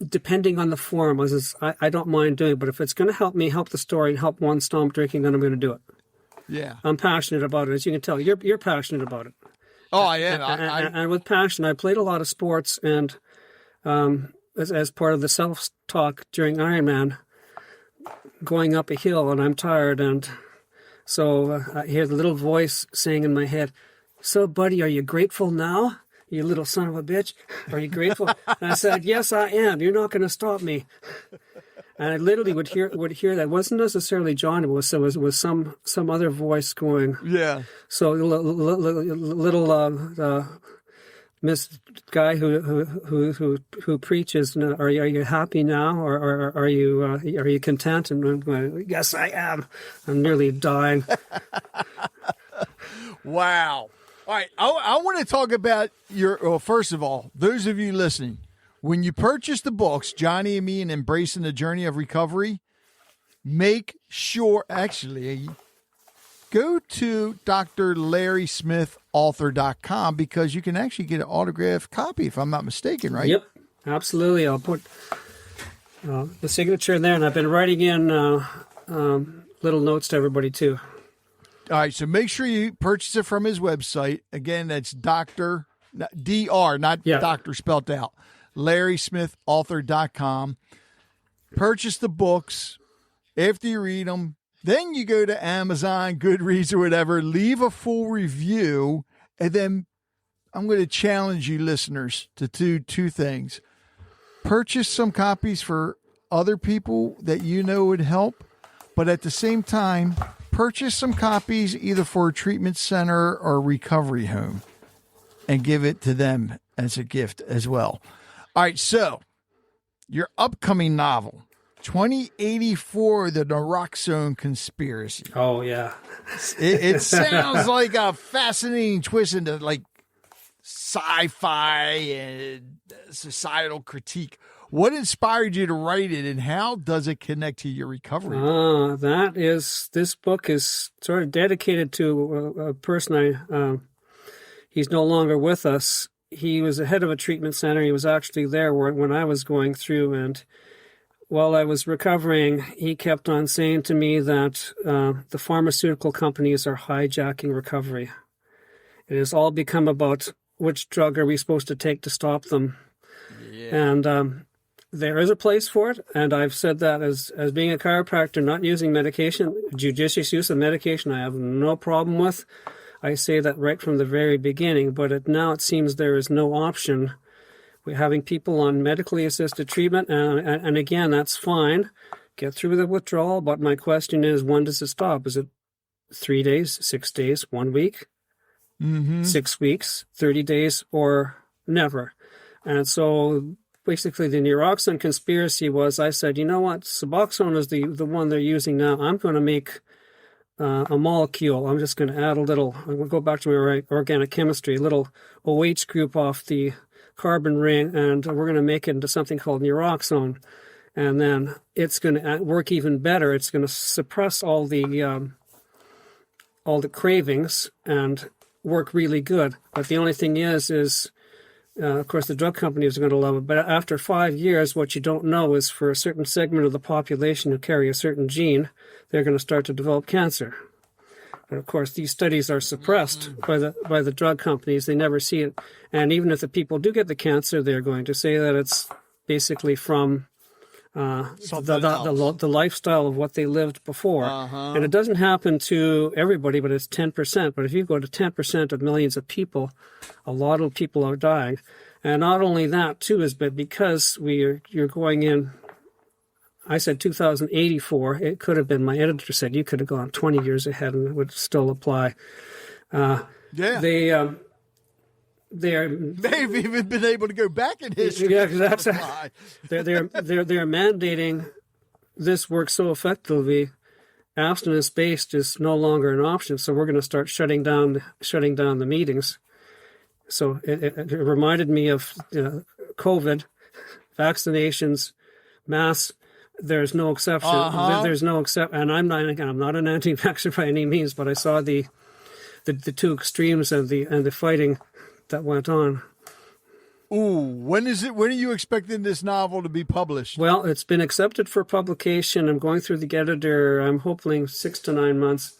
depending on the form, I don't mind doing it, but if it's going to help me help the story and help one stop drinking, then I'm going to do it. Yeah. I'm passionate about it. As you can tell, you're passionate about it.
Oh, I am.
And with passion, I played a lot of sports, and as part of the self-talk during Ironman, going up a hill, and I'm tired, and so I hear the little voice saying in my head, "So, buddy, are you grateful now? You little son of a bitch, are you grateful?" And I said, "Yes, I am. You're not going to stop me." And I literally would hear that. It wasn't necessarily John. It was some other voice going. Yeah. So little Miss guy who preaches, are you happy now, or are you content? And I'm going, yes, I am. I'm nearly dying.
Wow. All right, I want to talk about first of all, those of you listening, when you purchase the books, Johnnie and Me and Embracing the Journey of Recovery, make sure, actually, go to drlarrysmithauthor.com because you can actually get an autographed copy, if I'm not mistaken, right?
Yep, absolutely. I'll put the signature in there, and I've been writing in little notes to everybody, too.
All right, so make sure you purchase it from his website. Again, that's Dr. Doctor spelled out, LarrySmithAuthor.com. Purchase the books. After you read them, then you go to Amazon, Goodreads, or whatever, leave a full review, and then I'm going to challenge you listeners to do two things. Purchase some copies for other people that you know would help, but at the same time, purchase some copies either for a treatment center or recovery home and give it to them as a gift as well. All right, so your upcoming novel, 2084, The Neuroxone Conspiracy.
Oh, yeah.
It sounds like a fascinating twist into like sci-fi and societal critique. What inspired you to write it, and how does it connect to your recovery?
This book is sort of dedicated to a person he's no longer with us. He was the head of a treatment center. He was actually there when I was going through, and while I was recovering, he kept on saying to me that the pharmaceutical companies are hijacking recovery. It has all become about which drug are we supposed to take to stop them. Yeah. And there is a place for it, and I've said that as being a chiropractor, not using medication, judicious use of medication, I have no problem with. I say that right from the very beginning, but now it seems there is no option. We're having people on medically assisted treatment, and again, that's fine. Get through the withdrawal, but my question is, when does it stop? Is it 3 days, 6 days, 1 week, 6 weeks, 30 days, or never? And so basically the Neuroxone Conspiracy was, I said, you know what, Suboxone is the one they're using now. I'm going to make a molecule. I'm just going to add I'm going to go back to my organic chemistry, a little OH group off the carbon ring, and we're going to make it into something called Neuroxone. And then it's going to work even better. It's going to suppress all the cravings and work really good. But the only thing is of course, the drug companies are going to love it. But after 5 years, what you don't know is for a certain segment of the population who carry a certain gene, they're going to start to develop cancer. But of course, these studies are suppressed by the drug companies. They never see it. And even if the people do get the cancer, they're going to say that it's basically from the lifestyle of what they lived before. And it doesn't happen to everybody, but it's 10%. But if you go to 10% of millions of people, a lot of people are dying. And not only that, too, but because you're going in, I said 2084, it could have been, my editor said, you could have gone 20 years ahead and it would still apply.
They've even been able to go back in history.
Yeah, exactly. They're mandating this work so effectively. Abstinence-based is no longer an option, so we're going to start shutting down the meetings. So it reminded me of COVID, vaccinations, mass there's no exception. There's no exception. And I'm not an anti-vaxxer by any means, but I saw the two extremes and the fighting that went on.
Ooh, when are you expecting this novel to be published?
Well, it's been accepted for publication. I'm going through the editor. I'm hoping 6 to 9 months.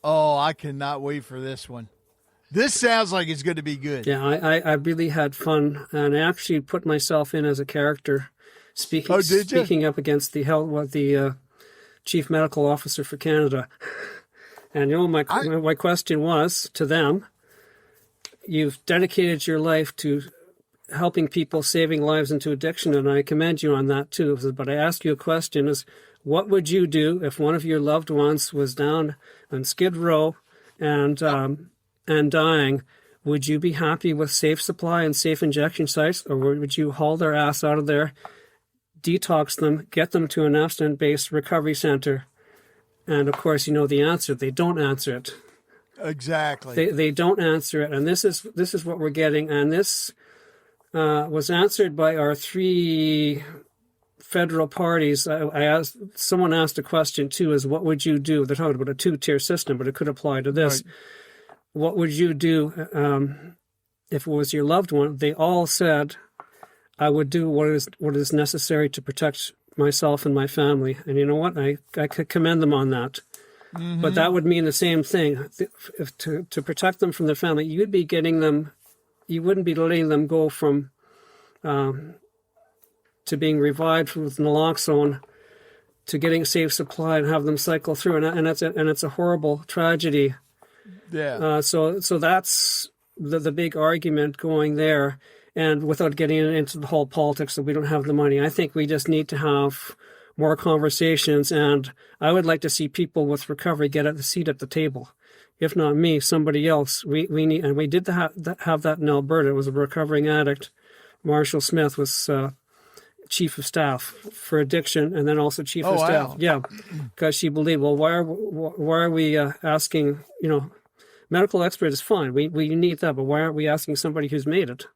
Oh, I cannot wait for this one. This sounds like it's going to be good.
Yeah, I really had fun, and I actually put myself in as a character, speaking up against the chief medical officer for Canada. And my question was to them: you've dedicated your life to helping people, saving lives into addiction, and I commend you on that too. But I ask you a question: is what would you do if one of your loved ones was down on Skid Row and dying? Would you be happy with safe supply and safe injection sites, or would you haul their ass out of there, detox them, get them to an abstinence-based recovery center? And of course, you know the answer. They don't answer it.
Exactly.
They don't answer it, and this is what we're getting. And this was answered by our 3 federal parties. Someone asked a question too: is what would you do? They're talking about a 2-tier system, but it could apply to this. Right. What would you do if it was your loved one? They all said, I would do what is necessary to protect myself and my family. And you know what? I could commend them on that. Mm-hmm. But that would mean the same thing. If to protect them from their family, you wouldn't be letting them go from to being revived with naloxone to getting safe supply and have them cycle through. And it's a horrible tragedy.
Yeah.
So that's the big argument going there. And without getting into the whole politics that we don't have the money, I think we just need to have more conversations. And I would like to see people with recovery get a seat at the table. If not me, somebody else. We need, and we did have that in Alberta. It was a recovering addict. Marshall Smith was chief of staff for addiction, and then also chief of staff. Wow. Yeah, because she believed, well, why are we asking? Medical expert is fine. We need that, but why aren't we asking somebody who's made it?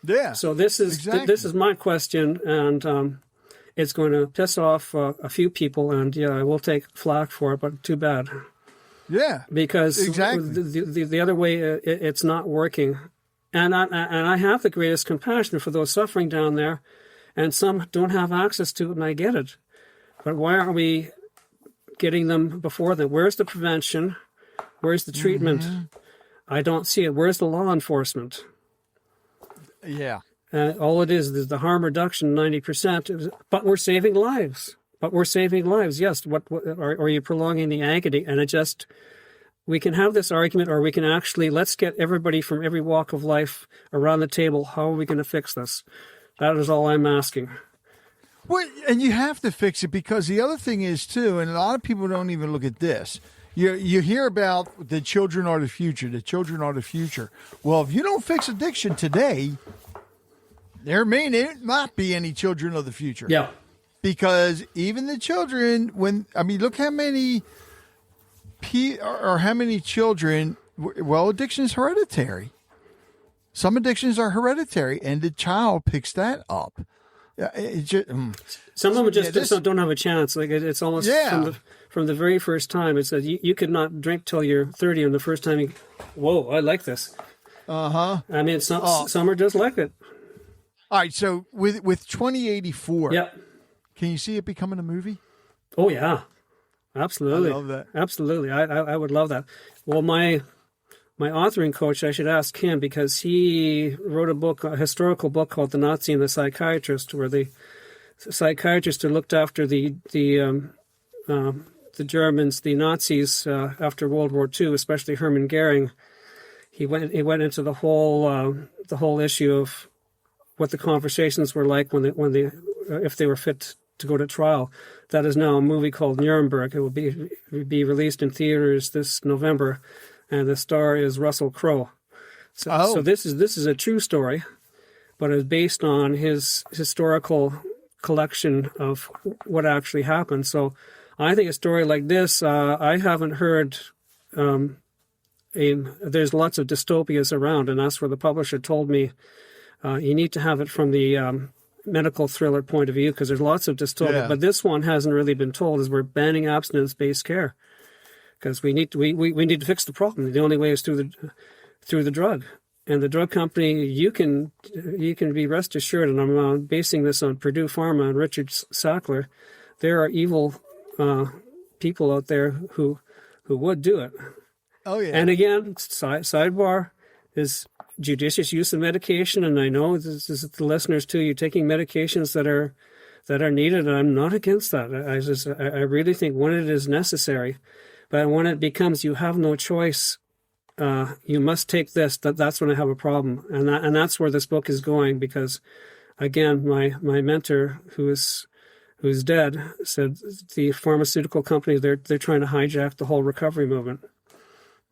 Yeah.
So this is my question, and it's going to piss off a few people, and I will take flack for it, but too bad.
Yeah.
Because the other way, it's not working, and I have the greatest compassion for those suffering down there, and some don't have access to it, and I get it. But why aren't we getting them before them? Where's the prevention? Where's the treatment? Mm-hmm. I don't see it. Where's the law enforcement?
Yeah.
All it is the harm reduction, 90%. But we're saving lives. Yes. What are you prolonging the agony? And we can have this argument, or we can actually, let's get everybody from every walk of life around the table. How are we going to fix this? That is all I'm asking.
Well, and you have to fix it, because the other thing is too, and a lot of people don't even look at this. You hear about the children are the future. The children are the future. Well, if you don't fix addiction today, there may not be any children of the future.
Yeah.
Because even the children, look how many children, well, addiction is hereditary. Some addictions are hereditary, and the child picks that up.
Some of them just don't have a chance. Like it's almost from the very first time. It says you could not drink till you're 30, and the first time whoa, I like this.
Uh-huh.
I mean, some are just like it.
All right, so with 2084,
yep.
Can you see it becoming a movie?
Oh yeah, absolutely.
I love that.
Absolutely, I would love that. Well, my authoring coach, I should ask him, because he wrote a historical book called The Nazi and the Psychiatrist, where the psychiatrist who looked after the Germans, the Nazis, after World War II, especially Hermann Goering, he went into the whole issue of what the conversations were like if they were fit to go to trial. That is now a movie called Nuremberg. It will be released in theaters this November. And the star is Russell Crowe. So this is a true story, but it's based on his historical collection of what actually happened. So I think a story like this, I haven't heard. There's lots of dystopias around, and that's where the publisher told me you need to have it from the medical thriller point of view, because there's lots of dystopic, but this one hasn't really been told, is we're banning abstinence-based care because we need to fix the problem. The only way is through the drug. And the drug company, you can be rest assured, and I'm basing this on Purdue Pharma and Richard Sackler, there are evil people out there who would do it.
Oh, yeah.
And again, sidebar is judicious use of medication, and I know this is the listeners too. You're taking medications that are needed, and I'm not against that. I really think when it is necessary, but when it becomes you have no choice, you must take this. That's when I have a problem, and that's where this book is going. Because again, my mentor, who's dead, said the pharmaceutical companies they're trying to hijack the whole recovery movement.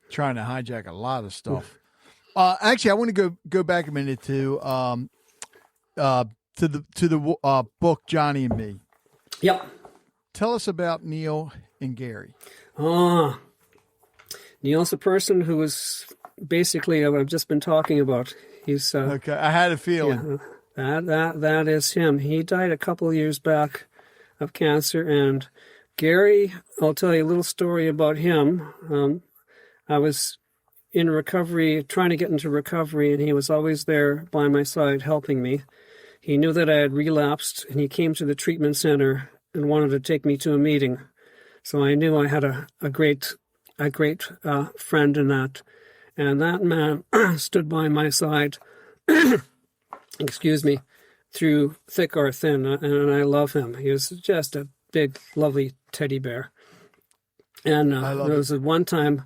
Trying to hijack a lot of stuff. Actually, I want to go back a minute to the book Johnnie and Me.
Yep.
Tell us about Neil and Gary.
Neil's a person who is basically what I've just been talking about. He's
okay. I had a feeling.
Yeah, that is him. He died a couple of years back of cancer, and Gary, I'll tell you a little story about him. I was in recovery, trying to get into recovery, and he was always there by my side helping me. He knew that I had relapsed, and he came to the treatment center and wanted to take me to a meeting. So I knew I had a great friend in that. And that man stood by my side, excuse me, through thick or thin, and I love him. He was just a big, lovely teddy bear. And there was one time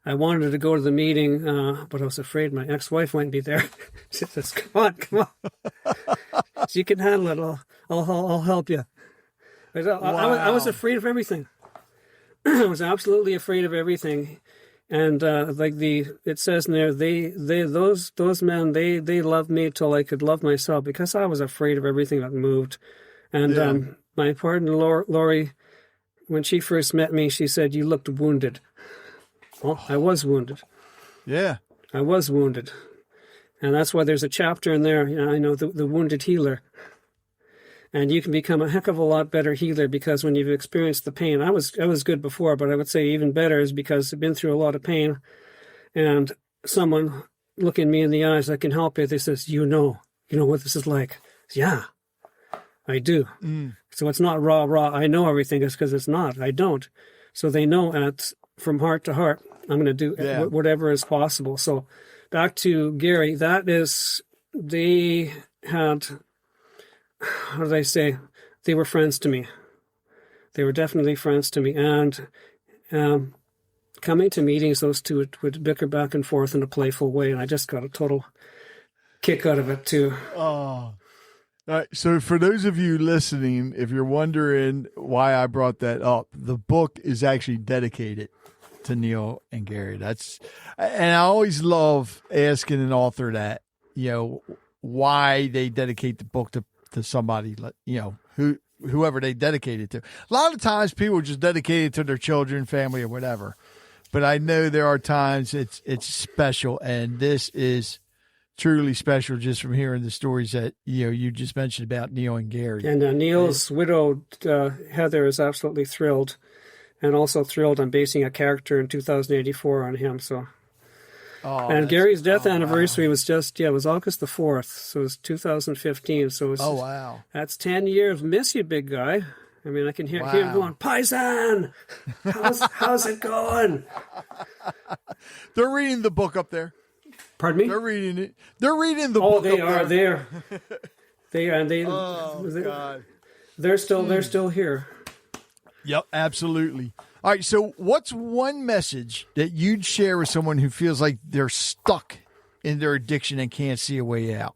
I wanted to go to the meeting, but I was afraid my ex-wife might be there. She says, come on. So you can handle it. I'll help you. But I was afraid of everything. I was absolutely afraid of everything. And it says in there, those men, they loved me till I could love myself, because I was afraid of everything that moved. And my partner, Lori, when she first met me, she said, "You looked wounded." Well, I was wounded.
Yeah.
I was wounded. And that's why there's a chapter in there, I know, the wounded healer. And you can become a heck of a lot better healer, because when you've experienced the pain, I was good before, but I would say even better is because I've been through a lot of pain. And someone looking me in the eyes, "I can help you." They says, you know what this is like. Yeah, I do. So it's not raw. I know everything. It's because it's not. I don't. So they know, and it's from heart to heart. I'm going to do whatever is possible. So back to Gary, they had, how did I say? They were friends to me. They were definitely friends to me. And coming to meetings, those two would bicker back and forth in a playful way. And I just got a total kick out of it too.
Oh, all right. So for those of you listening, if you're wondering why I brought that up, the book is actually dedicated to Neil and Gary. And I always love asking an author that, why they dedicate the book to somebody, whoever they dedicate it to. A lot of times people just dedicate it to their children, family, or whatever. But I know there are times it's special, and this is truly special just from hearing the stories that you just mentioned about Neil and Gary. And
Neil's widow, Heather, is absolutely thrilled. And also thrilled I'm basing a character in 2084 on him. So, and Gary's death anniversary was was August the 4th. So it was 2015. So it's,
wow.
That's 10 years. Miss you, big guy. I mean, I can hear him going, "Paisan, how's it going?"
They're reading the book up there.
Pardon me?
They're reading it. They're reading the book.
Oh, they are there.
God.
They're still here.
Yep, absolutely. All right, so what's one message that you'd share with someone who feels like they're stuck in their addiction and can't see a way out?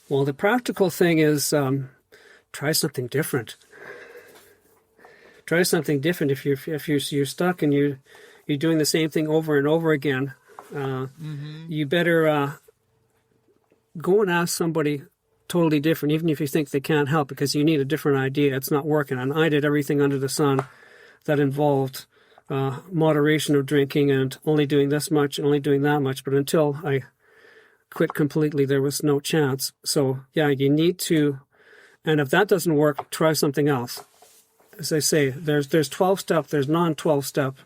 Well, the practical thing is try something different. Try something different. If you're stuck and you're doing the same thing over and over again, you better go and ask somebody totally different, even if you think they can't help, because you need a different idea. It's not working. And I did everything under the sun that involved moderation of drinking and only doing this much, only doing that much. But until I quit completely, there was no chance. So yeah, you need to And if that doesn't work, try something else. As I say, there's 12-step, there's non-12-step.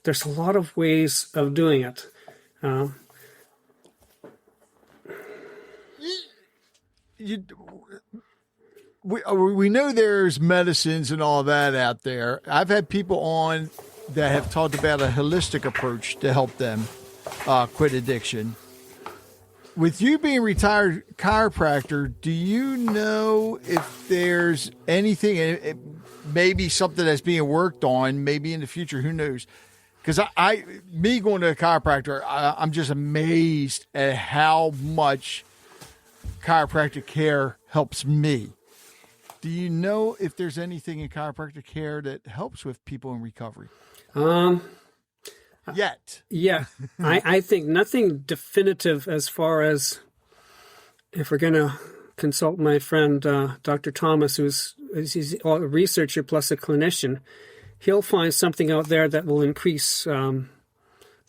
There's a lot of ways of doing it.
We know there's medicines and all that out there. I've had people on that have talked about a holistic approach to help them quit addiction. With you being a retired chiropractor, do you know if there's anything, maybe something that's being worked on, maybe in the future, who knows? Because me going to a chiropractor, I'm just amazed at how much chiropractic care helps me. Do you know if there's anything in chiropractic care that helps with people in recovery? Yet. Yeah.
I think nothing definitive as far as, if we're going to consult my friend, Dr. Thomas, he's a researcher plus a clinician, he'll find something out there that will increase the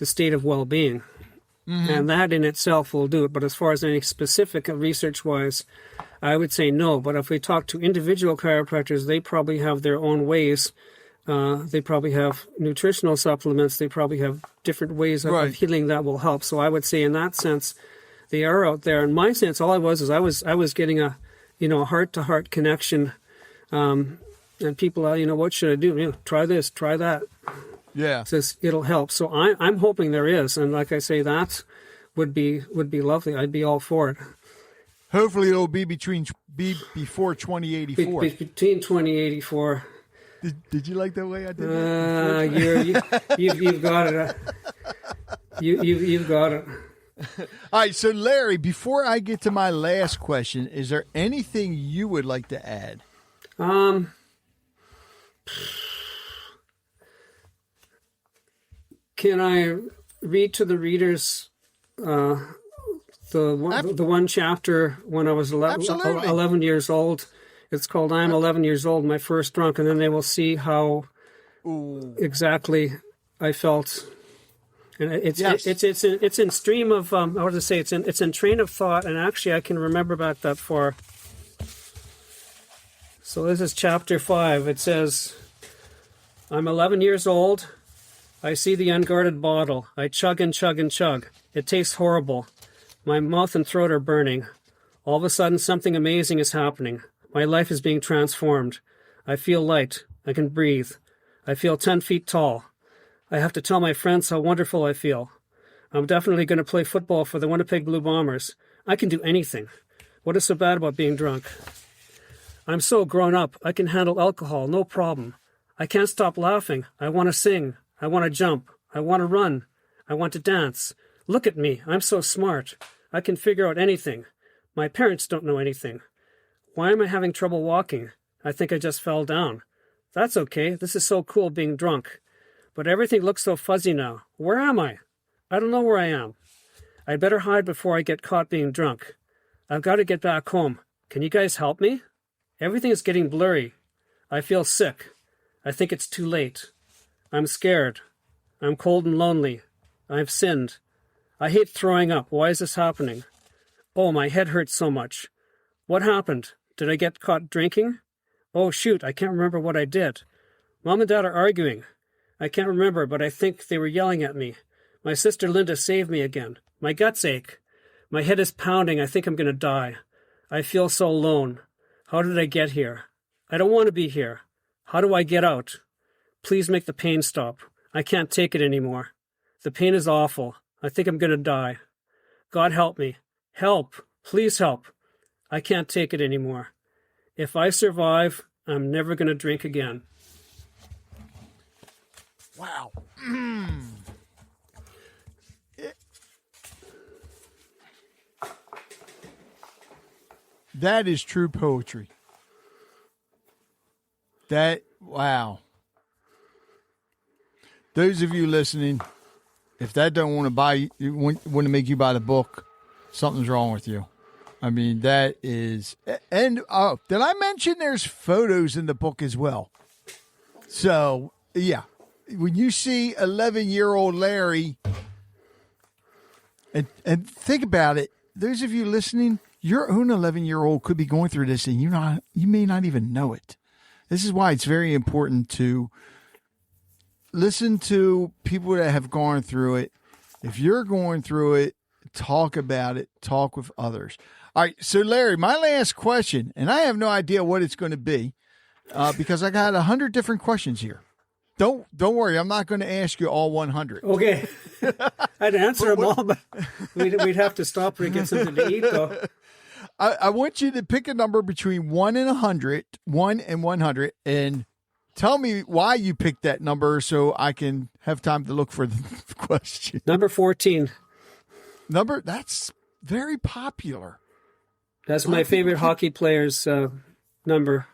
state of well-being. Mm-hmm. And that in itself will do it. But as far as any specific research-wise, I would say no. But if we talk to individual chiropractors, they probably have their own ways. They probably have nutritional supplements. They probably have different ways of healing that will help. So I would say in that sense, they are out there. In my sense, all I was getting a heart-to-heart connection. And people, what should I do? Try this, try that.
Yeah,
says it'll help. So I'm hoping there is, and like I say, that would be lovely. I'd be all for it.
Hopefully, it'll be before 2084.
Between 2084.
Did you like the way I did that?
You've got it. You've got it.
All right, so Larry, before I get to my last question, is there anything you would like to add?
Can I read to the readers the one chapter when I was 11 years old? It's called "I'm 11 years old, my first drunk," and then they will see how exactly I felt. And it's in stream of how to say it's in train of thought, and actually I can remember back that far. So this is chapter 5. It says, "I'm 11 years old. I see the unguarded bottle. I chug and chug and chug. It tastes horrible. My mouth and throat are burning. All of a sudden, something amazing is happening. My life is being transformed. I feel light. I can breathe. I feel 10 feet tall. I have to tell my friends how wonderful I feel. I'm definitely going to play football for the Winnipeg Blue Bombers. I can do anything. What is so bad about being drunk? I'm so grown up. I can handle alcohol, no problem. I can't stop laughing. I want to sing. I want to jump. I want to run. I want to dance. Look at me. I'm so smart. I can figure out anything. My parents don't know anything. Why am I having trouble walking? I think I just fell down. That's okay. This is so cool being drunk. But everything looks so fuzzy now. Where am I? I don't know where I am. I'd better hide before I get caught being drunk. I've got to get back home. Can you guys help me? Everything is getting blurry. I feel sick. I think it's too late. I'm scared. I'm cold and lonely. I've sinned. I hate throwing up. Why is this happening? Oh, my head hurts so much. What happened? Did I get caught drinking? Oh, shoot, I can't remember what I did. Mom and Dad are arguing. I can't remember, but I think they were yelling at me. My sister Linda saved me again. My guts ache. My head is pounding. I think I'm going to die. I feel so alone. How did I get here? I don't want to be here. How do I get out? Please make the pain stop. I can't take it anymore. The pain is awful. I think I'm going to die. God help me. Help. Please help. I can't take it anymore. If I survive, I'm never going to drink again."
Wow. That is true poetry. Wow. Those of you listening, if that don't want to make you buy the book, something's wrong with you. I mean, that is, and did I mention there's photos in the book as well? So, yeah, when you see 11-year-old Larry, and think about it, those of you listening, your own 11-year-old could be going through this and you may not even know it. This is why it's very important to listen to people that have gone through it. If you're going through it, talk about it, talk with others. All right. So Larry, my last question, and I have no idea what it's going to be because I got 100 different questions here. Don't worry. I'm not going to ask you all 100.
Okay. I'd answer them all, but we'd have to stop and get something to eat, though.
I want you to pick a number between 1 and 100, 1 and 100, and tell me why you picked that number so I can have time to look for the question.
Number 14.
That's very popular.
That's my favorite hockey player's number.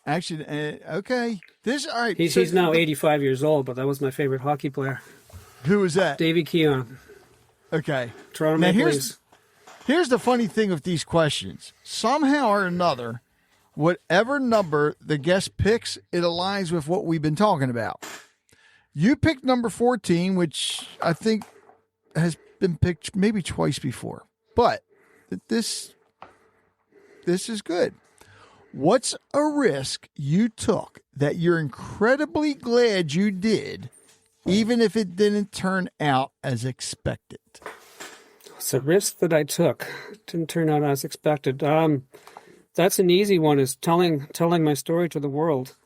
Actually, okay. All right.
He's now 85 years old, but that was my favorite hockey player.
Who was that?
Davy Keon.
Okay.
Toronto Maple Leafs.
Here's the funny thing with these questions. Somehow or another, whatever number the guest picks, it aligns with what we've been talking about. You picked number 14, which I think has been picked maybe twice before. But this is good. What's a risk you took that you're incredibly glad you did, even if it didn't turn out as expected?
It's a risk that I took. It didn't turn out as expected. That's an easy one, is telling my story to the world.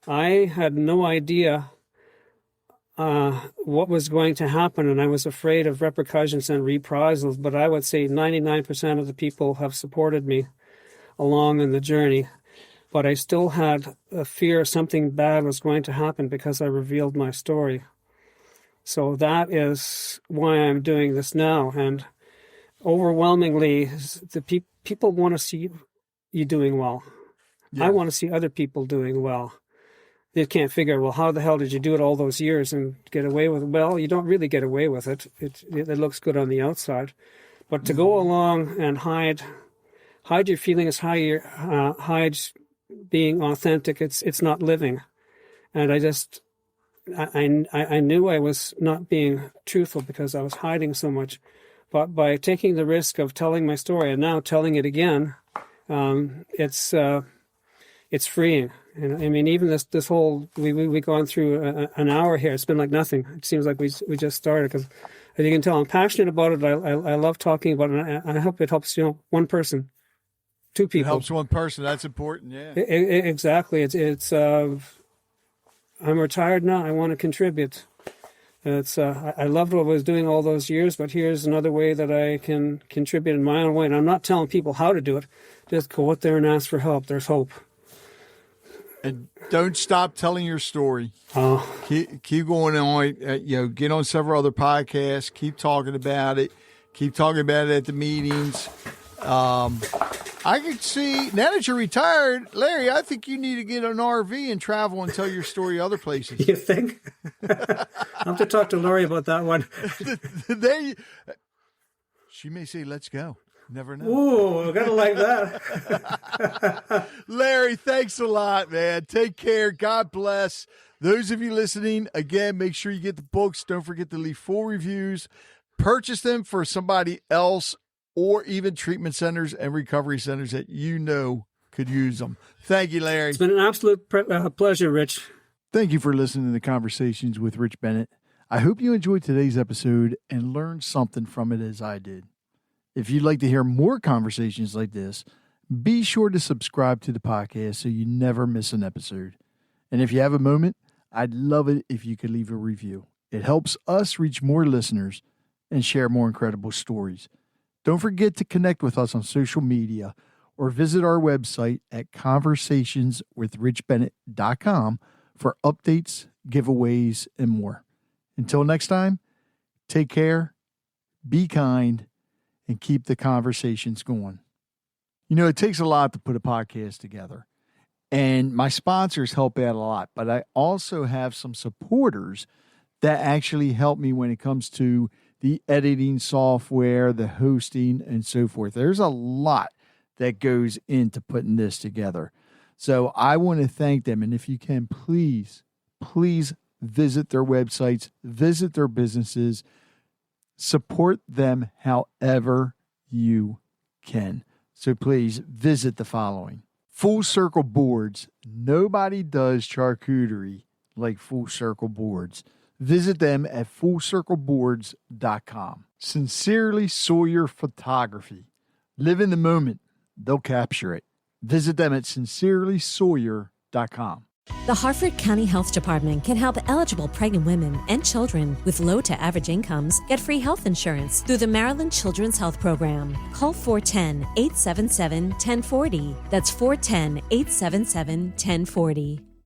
I had no idea what was going to happen, and I was afraid of repercussions and reprisals, but I would say 99% of the people have supported me along in the journey. But I still had a fear something bad was going to happen because I revealed my story. So that is why I'm doing this now. And overwhelmingly, the people want to see you doing well. Yeah. I want to see other people doing well. They can't figure, well, how the hell did you do it all those years and get away with it? Well, you don't really get away with it. It looks good on the outside. But to go along and hide your feelings, hide being authentic, it's not living. And I knew I was not being truthful because I was hiding so much. But by taking the risk of telling my story and now telling it again, it's freeing. And I mean, even this whole we've gone through an hour here. It's been like nothing. It seems like we just started, because as you can tell, I'm passionate about it. I love talking about it. And I hope it helps one person, two people.
It helps one person. That's important. Yeah.
Exactly. It's I'm retired now. I want to contribute. I loved what I was doing all those years, but here's another way that I can contribute in my own way. And I'm not telling people how to do it. Just go out there and ask for help. There's hope.
And don't stop telling your story. Keep going on. Get on several other podcasts. Keep talking about it. Keep talking about it at the meetings. I could see, now that you're retired, Larry, I think you need to get an RV and travel and tell your story other places.
You think? I'll have to talk to Lori about that one.
She may say, let's go. Never know.
Ooh, I gotta like that.
Larry, thanks a lot, man. Take care. God bless. Those of you listening, again, make sure you get the books. Don't forget to leave full reviews. Purchase them for somebody else, or even treatment centers and recovery centers that could use them. Thank you, Larry.
It's been an absolute pleasure, Rich.
Thank you for listening to Conversations with Rich Bennett. I hope you enjoyed today's episode and learned something from it as I did. If you'd like to hear more conversations like this, be sure to subscribe to the podcast so you never miss an episode. And if you have a moment, I'd love it if you could leave a review. It helps us reach more listeners and share more incredible stories. Don't forget to connect with us on social media or visit our website at conversationswithrichbennett.com for updates, giveaways, and more. Until next time, take care, be kind, and keep the conversations going. It takes a lot to put a podcast together, and my sponsors help out a lot, but I also have some supporters that actually help me when it comes to the editing software, the hosting, and so forth. There's a lot that goes into putting this together. So I want to thank them. And if you can, please visit their websites, visit their businesses, Support them however you can. So please visit the following. Full Circle Boards. Nobody does charcuterie like Full Circle Boards. Visit them at fullcircleboards.com. Sincerely Sawyer Photography. Live in the moment. They'll capture it. Visit them at sincerelysawyer.com.
The Harford County Health Department can help eligible pregnant women and children with low to average incomes get free health insurance through the Maryland Children's Health Program. Call 410-877-1040. That's 410-877-1040.